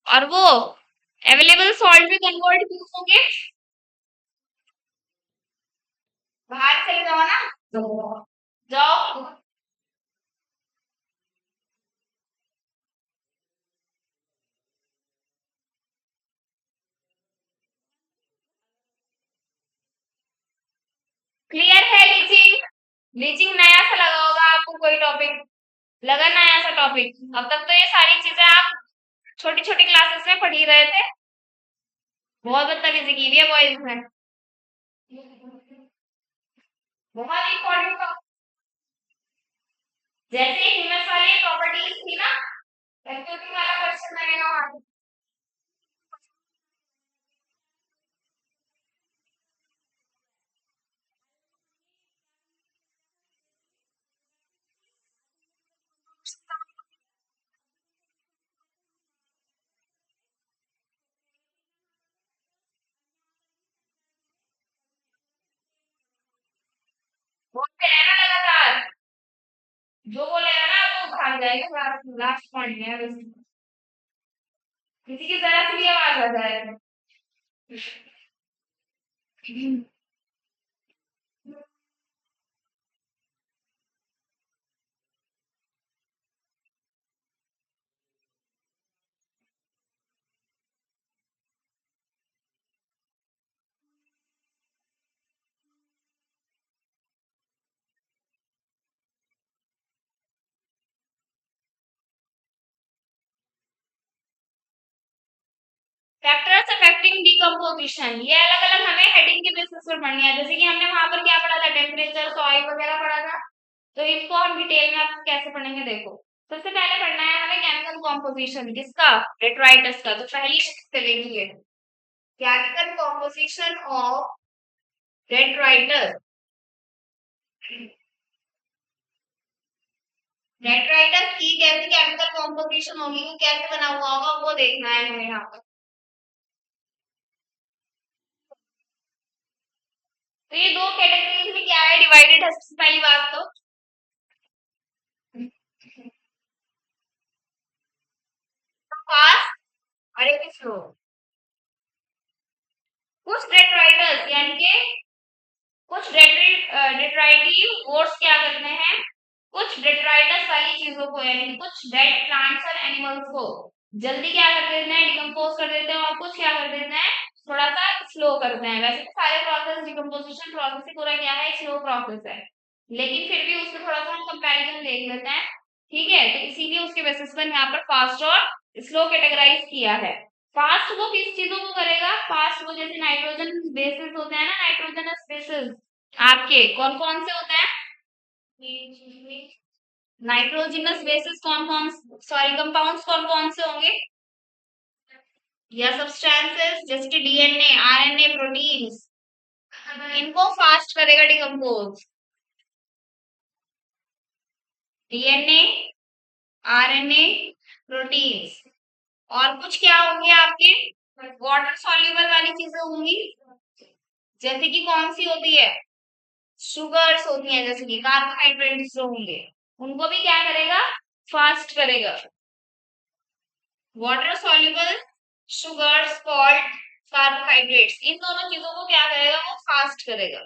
S1: और वो अवेलेबल सॉल्ट में कन्वर्ट क्यों होंगे? बाहर चले जाओ ना, जाओ। ब्लीचिंग नया सा लगा होगा आपको, कोई टॉपिक लगा नया सा टॉपिक। अब तक तो ये सारी चीजें आप छोटी छोटी क्लासेस में पढ़ ही रहे थे। बहुत बदतमीजी की हुई है बॉयज ने। बहुत इंपॉर्टेंट। जैसे ह्यूमस वाली प्रॉपर्टीज थी ना, कंप्यूटिंग वाला क्वेश्चन लगेगा वहां पे। बोलते रहना लगातार, जो बोलेगा ना वो भाग जाएगा। लास्ट पॉइंट है बस, किसी की जरा सी भी आवाज आ जाए। फैक्टर्स अफेक्टिंग डिकम्पोजिशन, ये अलग अलग हमें हेडिंग के बेसिस पर पढ़नी है। जैसे कि हमने वहां पर क्या पढ़ा था, टेम्परेचर, सॉइल वगैरह पढ़ा था। तो इनको हम डिटेल में आप कैसे पढ़ेंगे देखो। सबसे पहले पढ़ना है हमें केमिकल कॉम्पोजिशन किसका, डेट्राइटस का। तो पहली चलेगी ये, chemical composition of detritus. Detritus की कैसे केमिकल कॉम्पोजिशन होगी, वो कैसे बना हुआ होगा, वो देखना है हमें यहाँ पर। तो ये दो कैटेगरीज में क्या है, डिवाइडेड है। सबसे पहली बात तो फास्ट और एक स्लो। कुछ डेट्राइटस यानी कि कुछ डेट्राइटिव वोट्स क्या करते हैं, कुछ डेट्राइटस वाली चीजों को यानी कि कुछ डेड प्लांट्स और एनिमल्स को जल्दी क्या कर देते हैं, डिकम्पोज कर देते हैं, और कुछ क्या कर देते हैं, थोड़ा सा स्लो करते हैं। वैसे तो सारे प्रोसेस, डिकम्पोजिशन प्रोसेस ही पूरा क्या है, स्लो प्रोसेस है, लेकिन फिर भी उसमें थोड़ा सा हम कंपैरिजन देख लेते हैं। ठीक है, तो इसीलिए उसके बेसिस पर यहाँ पर फास्ट और स्लो कैटेगराइज किया है। फास्ट वो किस चीजों को करेगा, फास्ट वो जैसे नाइट्रोजन बेसिस होते हैं ना, नाइट्रोजनस बेसिस आपके कौन कौन से होते हैं, नाइट्रोजनस बेसिस कौन कौन, सॉरी कंपाउंड्स कौन कौन से होंगे, या सब्सटेंसेस जैसे कि डीएनए, आरएनए, प्रोटीन्स, इनको फास्ट करेगा डिकम्पोज। डीएनए, आरएनए, प्रोटीन्स, और कुछ क्या होंगे आपके, वाटर सॉल्युबल वाली चीजें होंगी, जैसे कि कौन सी होती है, शुगर्स होती हैं, जैसे कि कार्बोहाइड्रेट्स जो होंगे, उनको भी क्या करेगा, फास्ट करेगा। Water soluble, sugar, salt, carbohydrates, इन दोनों चीजों को क्या करेगा, वो फास्ट करेगा।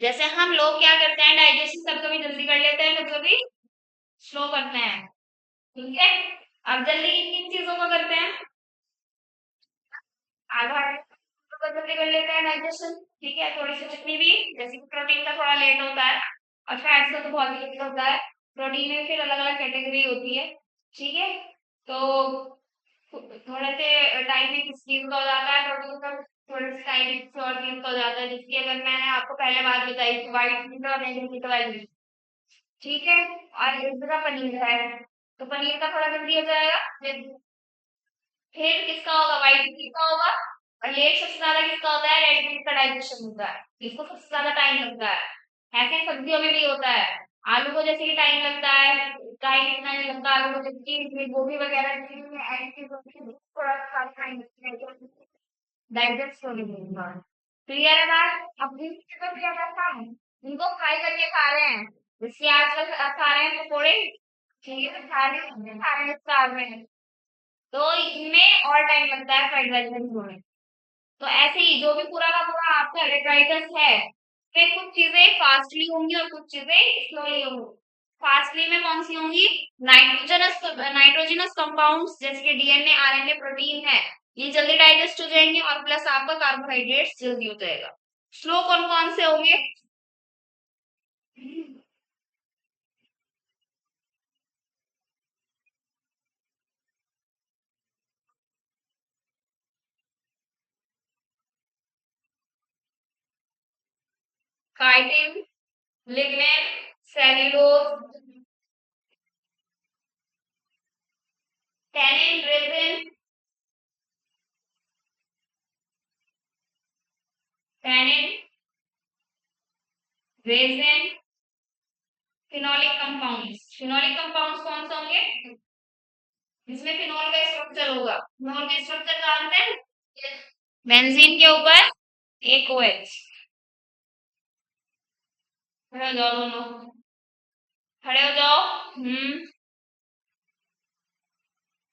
S1: जैसे हम लोग क्या करते हैं, डाइजेशन कभी कभी जल्दी कर लेते हैं, कभी कभी स्लो करते हैं। ठीक है, अब जल्दी किन किन चीजों को करते हैं, कार्बोहाइड्रेट को जल्दी कर लेते हैं डाइजेशन। ठीक है, थोड़ी सी चटनी भी, जैसे कि प्रोटीन का थोड़ा लेट होता है, और फैट्स का तो बहुत लेट होता है। प्रोटीन में फिर अलग अलग कैटेगरी होती है। ठीक है, तो थोड़े से टाइम में किस चीज का हो जाता है, प्रोटीन का थोड़े से टाइम में किसी और चीज का हो जाता है। जिसकी अगर मैंने आपको पहले बात बताई थी, व्हाइट मीट और रेड मीट वाली। ठीक है, और दूसरा पनीर है, तो पनीर का थोड़ा जल्दी हो जाएगा। फिर किसका होगा, व्हाइट मीट का होगा। और लेट सबसे ज्यादा किसका होता है, रेड मीट का डाइजेशन होता है, इसको सबसे ज्यादा टाइम लगता है। ऐसे ही सब्जियों में भी होता है, आलू को जैसे कि टाइम लगता है, टाइम इतना नहीं लगता आलू को, जबकि गोभी वगैरह ऐसी चीजों में थोड़ा सा टाइम लगता है डाइजेस्ट होने में। क्लियर है बात, अब जिन चीजों की अगर हम इनको फ्राई करके खा रहे हैं, जैसे आजकल खा रहे हैं पकोड़े, ठीक है, खा रहे हैं स्टार में, तो इनमें और टाइम लगता है फ्राइड राइस में। तो ऐसे ही जो भी पूरा का पूरा आपका रेट्राइटस है, उसमें कुछ चीजें फास्टली होंगी और कुछ चीजें स्लोली होंगी। फास्टली में कौन सी होंगी? नाइट्रोजनस कंपाउंड्स जैसे कि डीएनए, आरएनए, प्रोटीन है, ये जल्दी डाइजेस्ट हो जाएंगे और प्लस आपका कार्बोहाइड्रेट्स जल्दी हो जाएगा। स्लो कौन कौन से होंगे? Chitin, lignin, cellulose, tannin, resin, tannin, resin, phenolic compounds. Phenolic compounds कौन से होंगे? जिसमें फिनोल का स्ट्रक्चर होगा। फिनोल का स्ट्रक्चर जानते हैं? बेंजीन के ऊपर एक OH। खड़े हो जाओ दोनों, खड़े हो जाओ।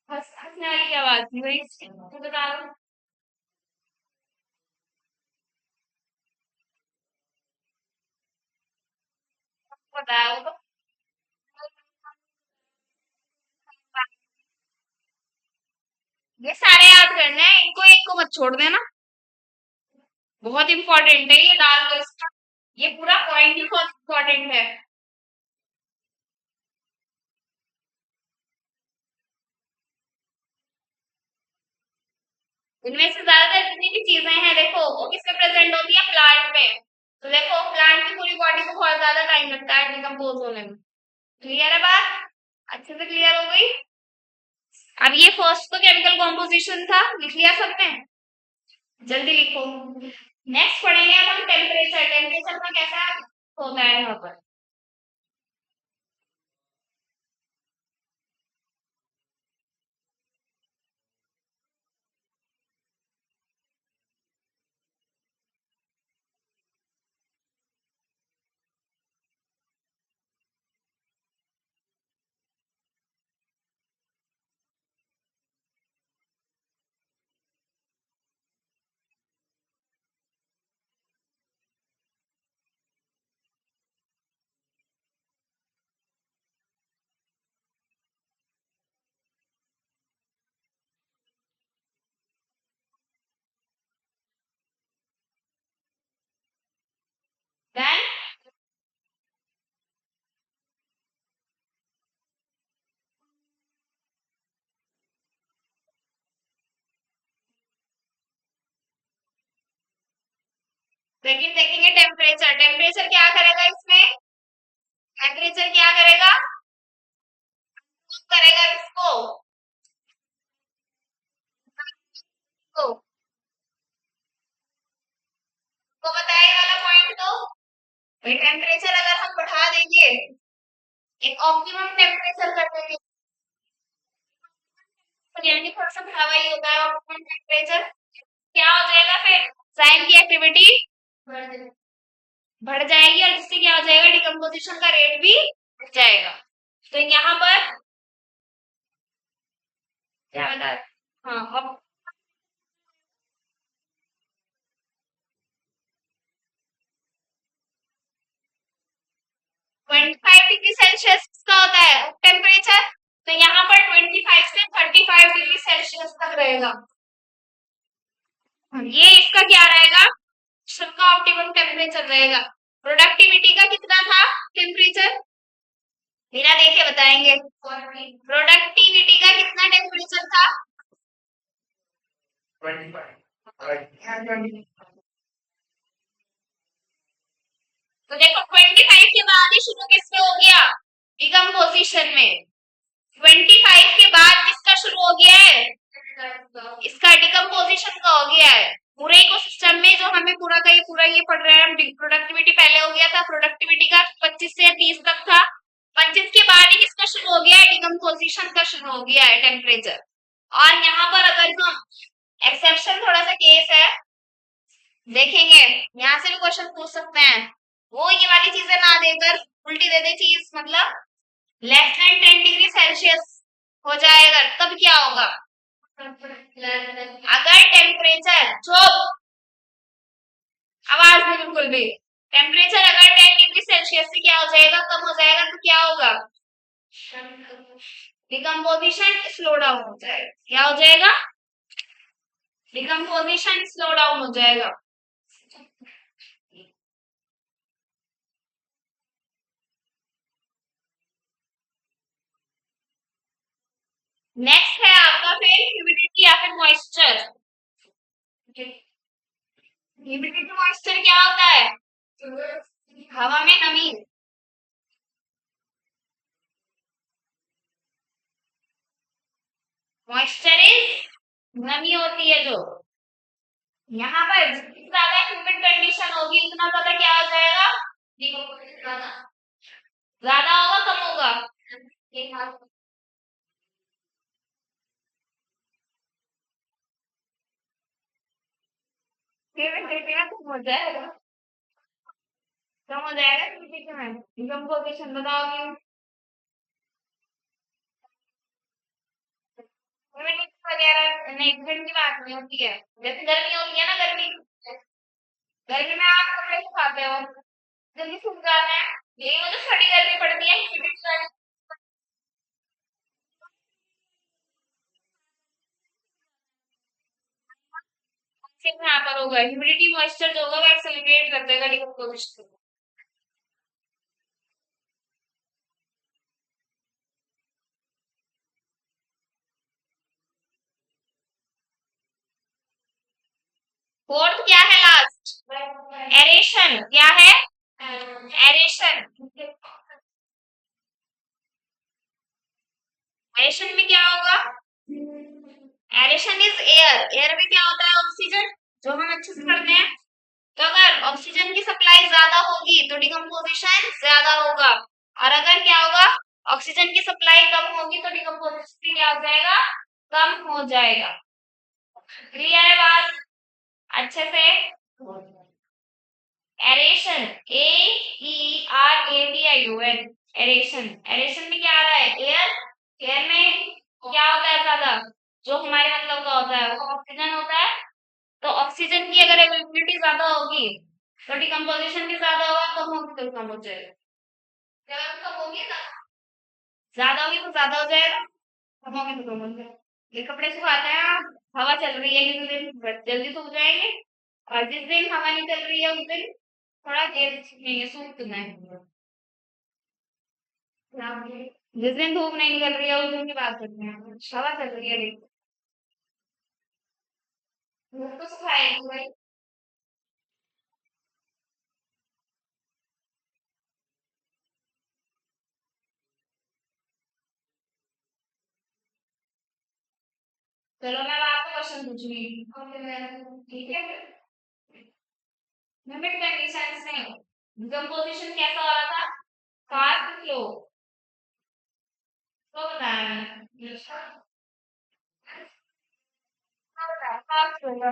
S1: हंसने वाली क्या बात थी भाई? तो बता दो। बताया वो तो। ये सारे याद करने हैं, इनको एक को मत छोड़ देना। बहुत इंपॉर्टेंट है, ये डाल दो इसका। ये पूरा पॉइंट ही बहुत इंपॉर्टेंट है। इनमें से ज्यादातर जितनी भी चीजें हैं देखो वो किसमें प्रेजेंट होती है? प्लांट में। तो देखो प्लांट की पूरी बॉडी को बहुत ज्यादा टाइम लगता है डिकम्पोज होने में। क्लियर है बात? अच्छे से क्लियर हो गई? अब ये फर्स्ट तो केमिकल कॉम्पोजिशन था, लिख लिया सबने? जल्दी लिखो। नेक्स्ट पढ़ेंगे अब हम टेम्परेचर। टेम्परेचर का कैसा होता है यहाँ पर? देन सेकंड देखेंगे टेम्परेचर। टेम्परेचर क्या करेगा इसमें? टेम्परेचर क्या करेगा? करेगा इसको तो को बताइए वाला पॉइंट तो। भाई टेम्परेचर अगर हम बढ़ा देंगे, एक ऑप्टिमम टेम्परेचर कर देंगे, तो यानी थोड़ा सा बढ़ावा ही होता है ऑप्टिमम टेम्परेचर। क्या हो जाएगा फिर? साइन की एक्टिविटी बढ़ जाएगी और जिससे क्या हो जाएगा? डिकम्पोजिशन का रेट भी बढ़ जाएगा। तो यहाँ पर क्या बता रहे? हाँ अब 25 डिग्री सेल्सियस का होता है टेम्परेचर। तो यहाँ पर 25 से 35 डिग्री सेल्सियस तक रहेगा। ये इसका क्या रहेगा? सबका ऑप्टिमम टेम्परेचर रहेगा। प्रोडक्टिविटी का कितना था टेम्परेचर? बिना देखे बताएंगे। प्रोडक्टिविटी का कितना टेम्परेचर था? 25। तो देखो 25 के बाद ही शुरू किससे हो गया? डिकम्पोजिशन में। 25 के बाद किसका शुरू हो गया है? इसका डिकम्पोजिशन का हो गया है। पूरे इकोसिस्टम में जो हमें पूरा ये पढ़ रहे हैं हम, प्रोडक्टिविटी पहले हो गया था, प्रोडक्टिविटी का 25 से 30 तक था। 25 के बाद ही किसका शुरू हो गया है? डिकम्पोजिशन का शुरू हो गया है टेम्परेचर। और यहाँ पर अगर हम एक्सेप्शन थोड़ा सा केस है देखेंगे, यहाँ से भी क्वेश्चन पूछ सकते हैं। वो ये वाली चीजें ना देकर उल्टी दे दे चीज, मतलब लेस देन 10 डिग्री सेल्सियस हो जाएगा तब क्या होगा? अगर टेम्परेचर चुप, आवाज नहीं बिल्कुल भी। टेम्परेचर अगर 10 डिग्री सेल्सियस से क्या हो जाएगा, कम हो जाएगा तो क्या होगा? डिकम्पोजिशन स्लो डाउन हो जाएगा। क्या हो जाएगा? डिकम्पोजिशन स्लो डाउन हो जाएगा। नेक्स्ट है आपका फिर ह्यूमिडिटी या फिर मॉइस्चर। ह्यूमिडिटी मॉइस्चर क्या होता है? हवा में नमी। मॉइस्चर इज नमी होती है जो। यहाँ पर जितनी ज्यादा ह्यूमिड कंडीशन होगी उतना ज्यादा क्या हो जाएगा? ज्यादा ज्यादा होगा, कम होगा? ह्यूमिडिटी में कम हो जाएगा, कम हो जाएगा ह्यूमिडिटी में। डिकम्पोजिशन बताओ। ह्यूमिडिटी वगैरह नहीं, ठंड की बात नहीं होती है। जैसे गर्मी होती है ना, गर्मी गर्मी में आप कपड़े सुखाते हो, जल्दी सूख जाते हैं। यही वो जो ठंडी गर्मी पड़ती है ह्यूमिडिटी वाली, सिर्फ यहाँ पर होगा। ह्यूमिडिटी मॉइस्चर जो होगा वो एक्सेलरेट कर देगा डिकम्पोजिशन को। फोर्थ क्या है लास्ट? एरेशन। क्या है? एरेशन। एरेशन में क्या होगा? Aeration is air. एयर में क्या होता है? ऑक्सीजन, जो हम अच्छे से करते हैं। तो अगर ऑक्सीजन की सप्लाई ज्यादा होगी तो डिकम्पोजिशन ज्यादा होगा, और अगर क्या होगा? ऑक्सीजन की सप्लाई कम होगी तो डिकम्पोजिशन क्या हो जाएगा? कम हो जाएगा। क्लियर है बात अच्छे से? Aeration, A E R A T I O N, aeration. Aeration में क्या आ रहा है? एयर। एयर में क्या होता है ज्यादा? जो हमारे मतलब का होता है वो ऑक्सीजन होता है। तो ऑक्सीजन की अगर अवेलेबिलिटी ज्यादा होगी तो डिकम्पोजिशन भी ज्यादा होगा, कम होगी तो कम हो जाएगा। जब कम होगी ना, ज्यादा होगी तो ज्यादा हो जाएगा, कम होगी तो कम हो जाएगा। ये कपड़े सुखाते हैं आप, हवा चल रही है किसी दिन जल्दी सूख जाएंगे, और जिस दिन हवा नहीं चल रही है उस दिन थोड़ा देर से सूखेंगे, सूखना है। जिस दिन धूप नहीं निकल रही है उस दिन की बात करते हैं, हवा चल रही है देखो, धूप तो सुखाएगी भाई। चलो मैं अब आपको क्वेश्चन पूछूंगी, ठीक है? लिमिट कंडीशंस में डिकम्पोजिशन कैसा हो रहा था? Fast flow. तो बताया मैंने, फास्ट फ्लो।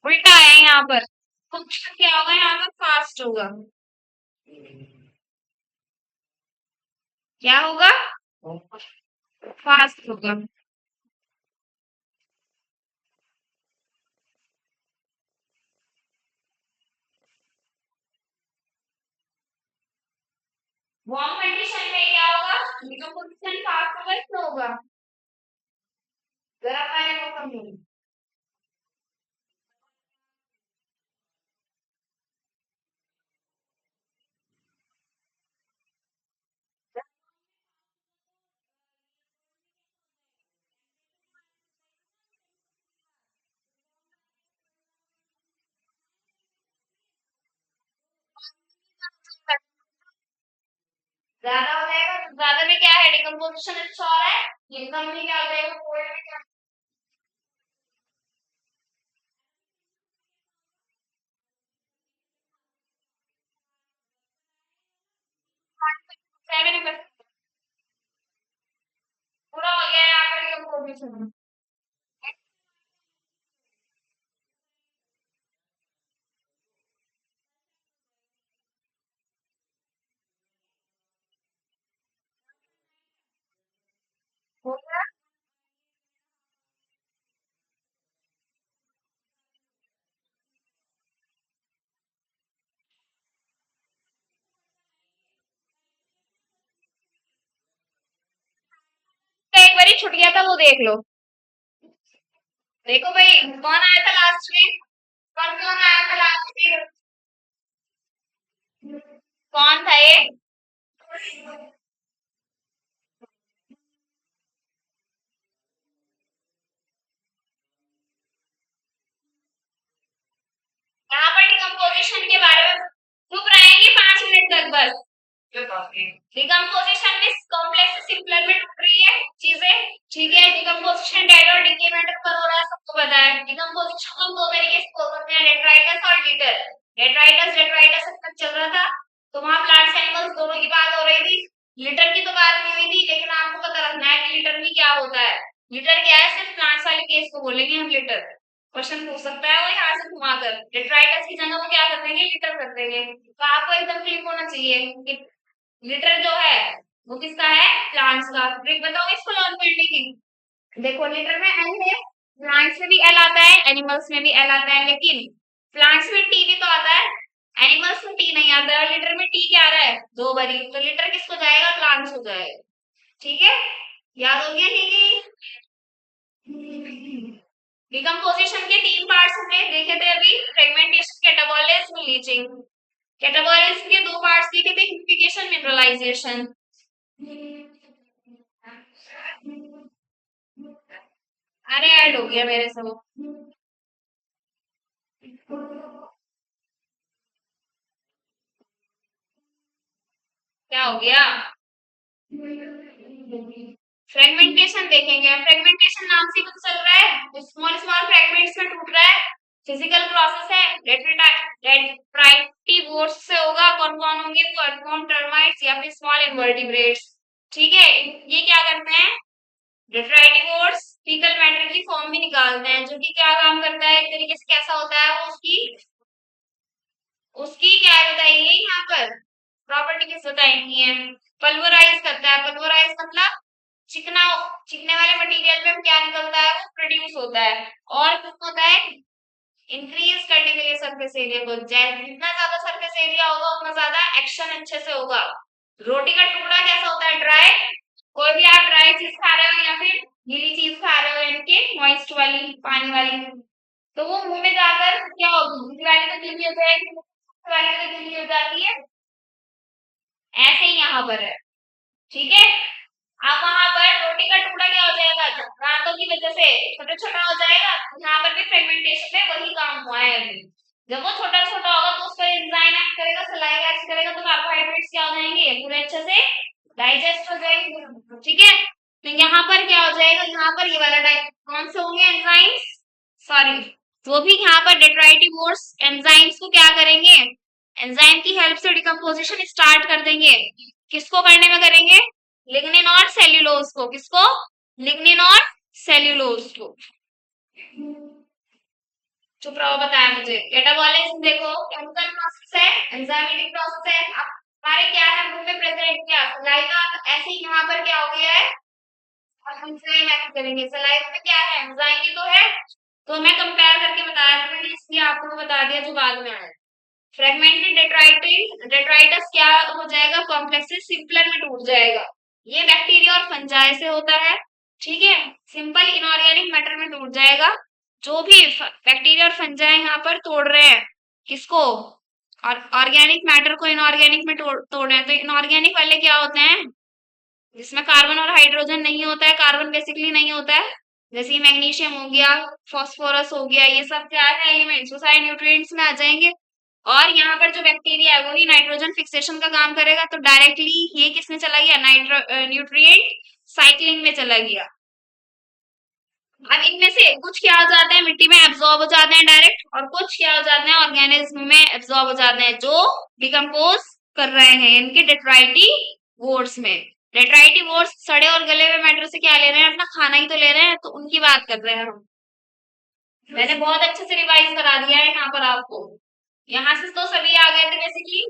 S1: उल्टा है यहाँ पर, तो क्या होगा? यहाँ पर फास्ट होगा। क्या होगा? फास्ट होगा। वार्म कंडीशन में क्या होगा? डिकम्पोजिशन फास्ट होगा, स्लो होगा? गर्म वाले मौसम में ज्यादा हो जाएगा, तो ज्यादा में क्या है? डिकम्पोजिशन अच्छा हो रहा है। ये कम में क्या हो जाएगा? कोल्ड में क्या? सेवन। पूरा हो गया है आपका डिकम्पोजिशन। हो गया। एक छूट गया था वो देख लो। देखो भाई कौन आया था लास्ट में, कौन कौन आया था लास्ट में, कौन था ये? यहाँ पर डिकम्पोजिशन के बारे में चुप रहेंगे 5 मिनट तक बस। डिकम्पोजिशन में कॉम्प्लेक्स से सिंपलर में टूट रही है चीजें, ठीक है। डिकम्पोजिशन डेड और डिके मैटर पर हो रहा है, सबको पता है। डिकम्पोजिशन हम दो तरीके से हो सकते हैं, डेट्राइटस और लिटर। डेट्राइटस अब तक चल रहा था, तो वहां प्लांट्स एनिमल्स दोनों की बात हो रही थी। लिटर की तो बात नहीं हुई थी, लेकिन आपको पता रखना है कि लिटर में क्या होता है। लिटर क्या है, सिर्फ प्लांट्स वाले केस को बोलेंगे हम लिटर। क्वेश्चन पूछ सकता है वो यहाँ से घुमाकर, डेट्राइटस की जगह वो क्या कर देंगे, लिटर कर देंगे। तो आपको एकदम क्लिक होना चाहिए कि लिटर जो है वो किसका है, प्लांट्स का। ट्रिक बताओ इसको लर्न करने की। देखो लिटर में एल है, प्लांट्स में भी एल आता है, एनिमल्स में भी एल आता है, लेकिन प्लांट्स में टी भी तो आता है, एनिमल्स में टी नहीं आता है। और लिटर में टी क्या आ रहा है, दो बारी, तो लिटर किसको जाएगा, प्लांट्स हो जाएगा। ठीक है, याद हो गया ठीक है। डिकम्पोजिशन के 3 पार्ट्स हमने देखे थे अभी, फ्रेगमेंटेशन, कैटाबोलिज्म, लीचिंग। कैटाबोलिज्म के 2 पार्ट्स देखे थे, ह्यूमिफिकेशन, मिनरलाइजेशन। अरे ऐड हो गया मेरे से वो, क्या हो गया। फ्रेगमेंटेशन देखेंगे, फ्रेगमेंटेशन नाम से पता चल रहा है स्मॉल स्मॉल फ्रेगमेंट्स में टूट रहा है, फिजिकल प्रोसेस है। डेट्राइटिवोर्स से होगा, कौन कौन होंगे, वो अर्थवॉर्म, टर्माइट्स या फिर स्मॉल इनवर्टिब्रेट्स। ठीक है, ये क्या करते हैं, डेट्राइटिवोर्स फीकल मैटर की फॉर्म भी निकालते हैं, जो कि क्या काम करता है, एक तरीके से कैसा होता है वो, उसकी उसकी क्या है बताइए यहाँ पर, प्रॉपर्टीज बताएंगी है। पल्वराइज करता है, पल्वराइज मतलब चिकना, चिकने वाले मटेरियल में क्या निकलता है, वो प्रोड्यूस होता है। और क्या होता है, इंक्रीज करने के लिए सरफेस एरिया को, जितना ज्यादा सरफेस एरिया होगा उतना ज्यादा एक्शन अच्छे से होगा। रोटी का टुकड़ा कैसा होता है, ड्राई। कोई भी आप ड्राई चीज खा रहे हो या फिर गीली चीज खा रहे हो, यानी कि मॉइस्ट वाली, पानी वाली, तो वो मुंह में जाकर क्या होगी, गीली वाली तो गीली हो जाएगी, वाली तो गीली हो जाती है। ऐसे ही यहाँ पर है, ठीक है। अब वहां पर रोटी का टुकड़ा क्या हो जाएगा, दांतों की वजह से छोटा छोटा हो जाएगा। यहाँ पर भी फ्रेगमेंटेशन में वही काम हुआ है अभी। जब वो छोटा छोटा होगा तो उस पर एंजाइम एक्ट करेगा, सलाइवा एक्ट करेगा, तो कार्बोहाइड्रेट्स क्या हो जाएंगे, पूरे अच्छे से डाइजेस्ट हो जाएंगे। ठीक है, तो यहाँ पर क्या हो जाएगा, यहाँ पर ये वाला डाइ कौन से होंगे एंजाइम्स, सॉरी, जो भी यहाँ पर डेट्राइटिवोर्स एंजाइम्स को क्या करेंगे, एंजाइम की हेल्प से डिकम्पोजिशन स्टार्ट कर देंगे। किसको करने में करेंगे, लिग्निन और सेल्यूलोज को, किसको, लिग्निन और सेल्यूलोज को। चुप रहो, बताया मुझे। कैटाबॉलिज्म देखो केमिकल प्रोसेस है, एंजाइमेटिक प्रोसेस है। अब हमारे क्या है, मुंह में प्रेजेंट क्या, सलाइवा, ऐसे ही यहाँ पर क्या हो गया है, और एंजाइम एक्ट करेंगे। सलाइवा में क्या है, एंजाइम ही तो है, तो मैं कंपेयर करके बताया था मैंने, इसलिए आपको बता दिया जो बाद में आया। फ्रेगमेंटेड डेट्राइटस क्या हो जाएगा, कॉम्प्लेक्स से सिंपलर में टूट जाएगा। ये बैक्टीरिया और फंजाई से होता है, ठीक है। सिंपल इनऑर्गेनिक मैटर में टूट जाएगा। जो भी बैक्टीरिया और फंजाई यहाँ पर तोड़ रहे हैं, किसको, और ऑर्गेनिक मैटर को इनऑर्गेनिक में तोड़ रहे हैं, तो इनऑर्गेनिक वाले क्या होते हैं, जिसमें कार्बन और हाइड्रोजन नहीं होता है, कार्बन बेसिकली नहीं होता है, जैसे मैग्नीशियम हो गया, फास्फोरस हो गया, ये सब क्या है एलिमेंट्स, वो सारे न्यूट्रिएंट्स में आ जाएंगे। और यहाँ पर जो बैक्टीरिया है वही नाइट्रोजन फिक्सेशन का काम करेगा, तो डायरेक्टली ये किसमें चला गया, न्यूट्रिएंट साइक्लिंग में चला गया। अब इनमें से कुछ क्या हो जाते हैं, मिट्टी में एब्जॉर्ब हो जाते हैं डायरेक्ट, और कुछ क्या हो जाते हैं, ऑर्गेनिज्म में एब्जॉर्ब हो जाते हैं, जो डिकम्पोज कर रहे हैं इनके डेट्राइटिवोर्स में। डेट्राइटिवोर्स सड़े और गले हुए मैटर से क्या ले रहे हैं, अपना खाना ही तो ले रहे हैं, तो उनकी बात कर रहे हैं हम। मैंने बहुत अच्छे से रिवाइज करा दिया है यहाँ पर आपको। यहाँ से तो सभी आ गए थे बेसिकली,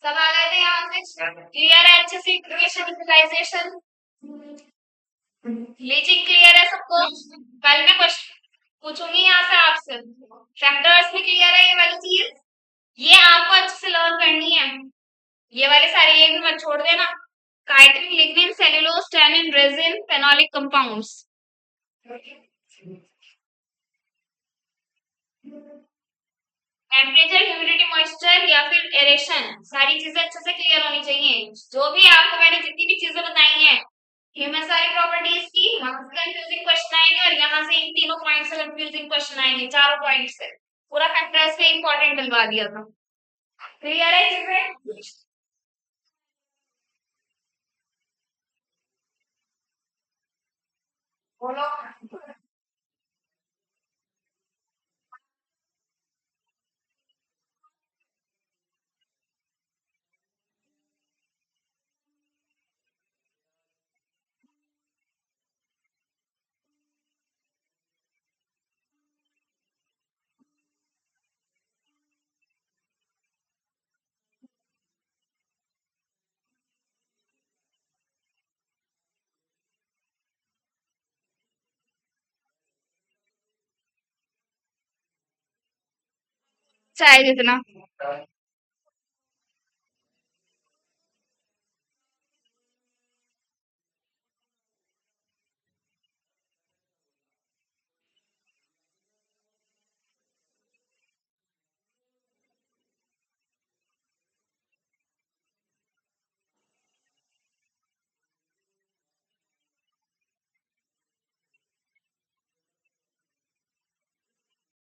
S1: सब आ गए थे यहाँ से, क्लियर है अच्छे से, इंटीग्रेशन, यूटिलाइजेशन, लीचिंग क्लियर है सबको। कल मैं क्वेश्चन पूछूंगी यहाँ से आपसे, फैक्टर्स में क्लियर है ये वाली चीज, ये आपको अच्छे से लर्न करनी है। ये वाले सारे ये भी मत छोड़ देना, chitin, lignin, cellulose, tannin, resin, phenolic compounds. Temperature, humidity, moisture या फिर एरेशन, सारी चीजें अच्छे से क्लियर होनी चाहिए। जो भी आपको मैंने जितनी भी चीजें बताई हैं, ये मैं सारी प्रॉपर्टीज की, वहां से कंफ्यूजिंग क्वेश्चन आएंगे और यहाँ से इन तीनों पॉइंट से कंफ्यूजिंग क्वेश्चन आएंगे, चारों पॉइंट से। पूरा फैक्टर्स पे इंपॉर्टेंट डलवा दिया था। क्लियर है चीजें? बोलो। चाहे जितना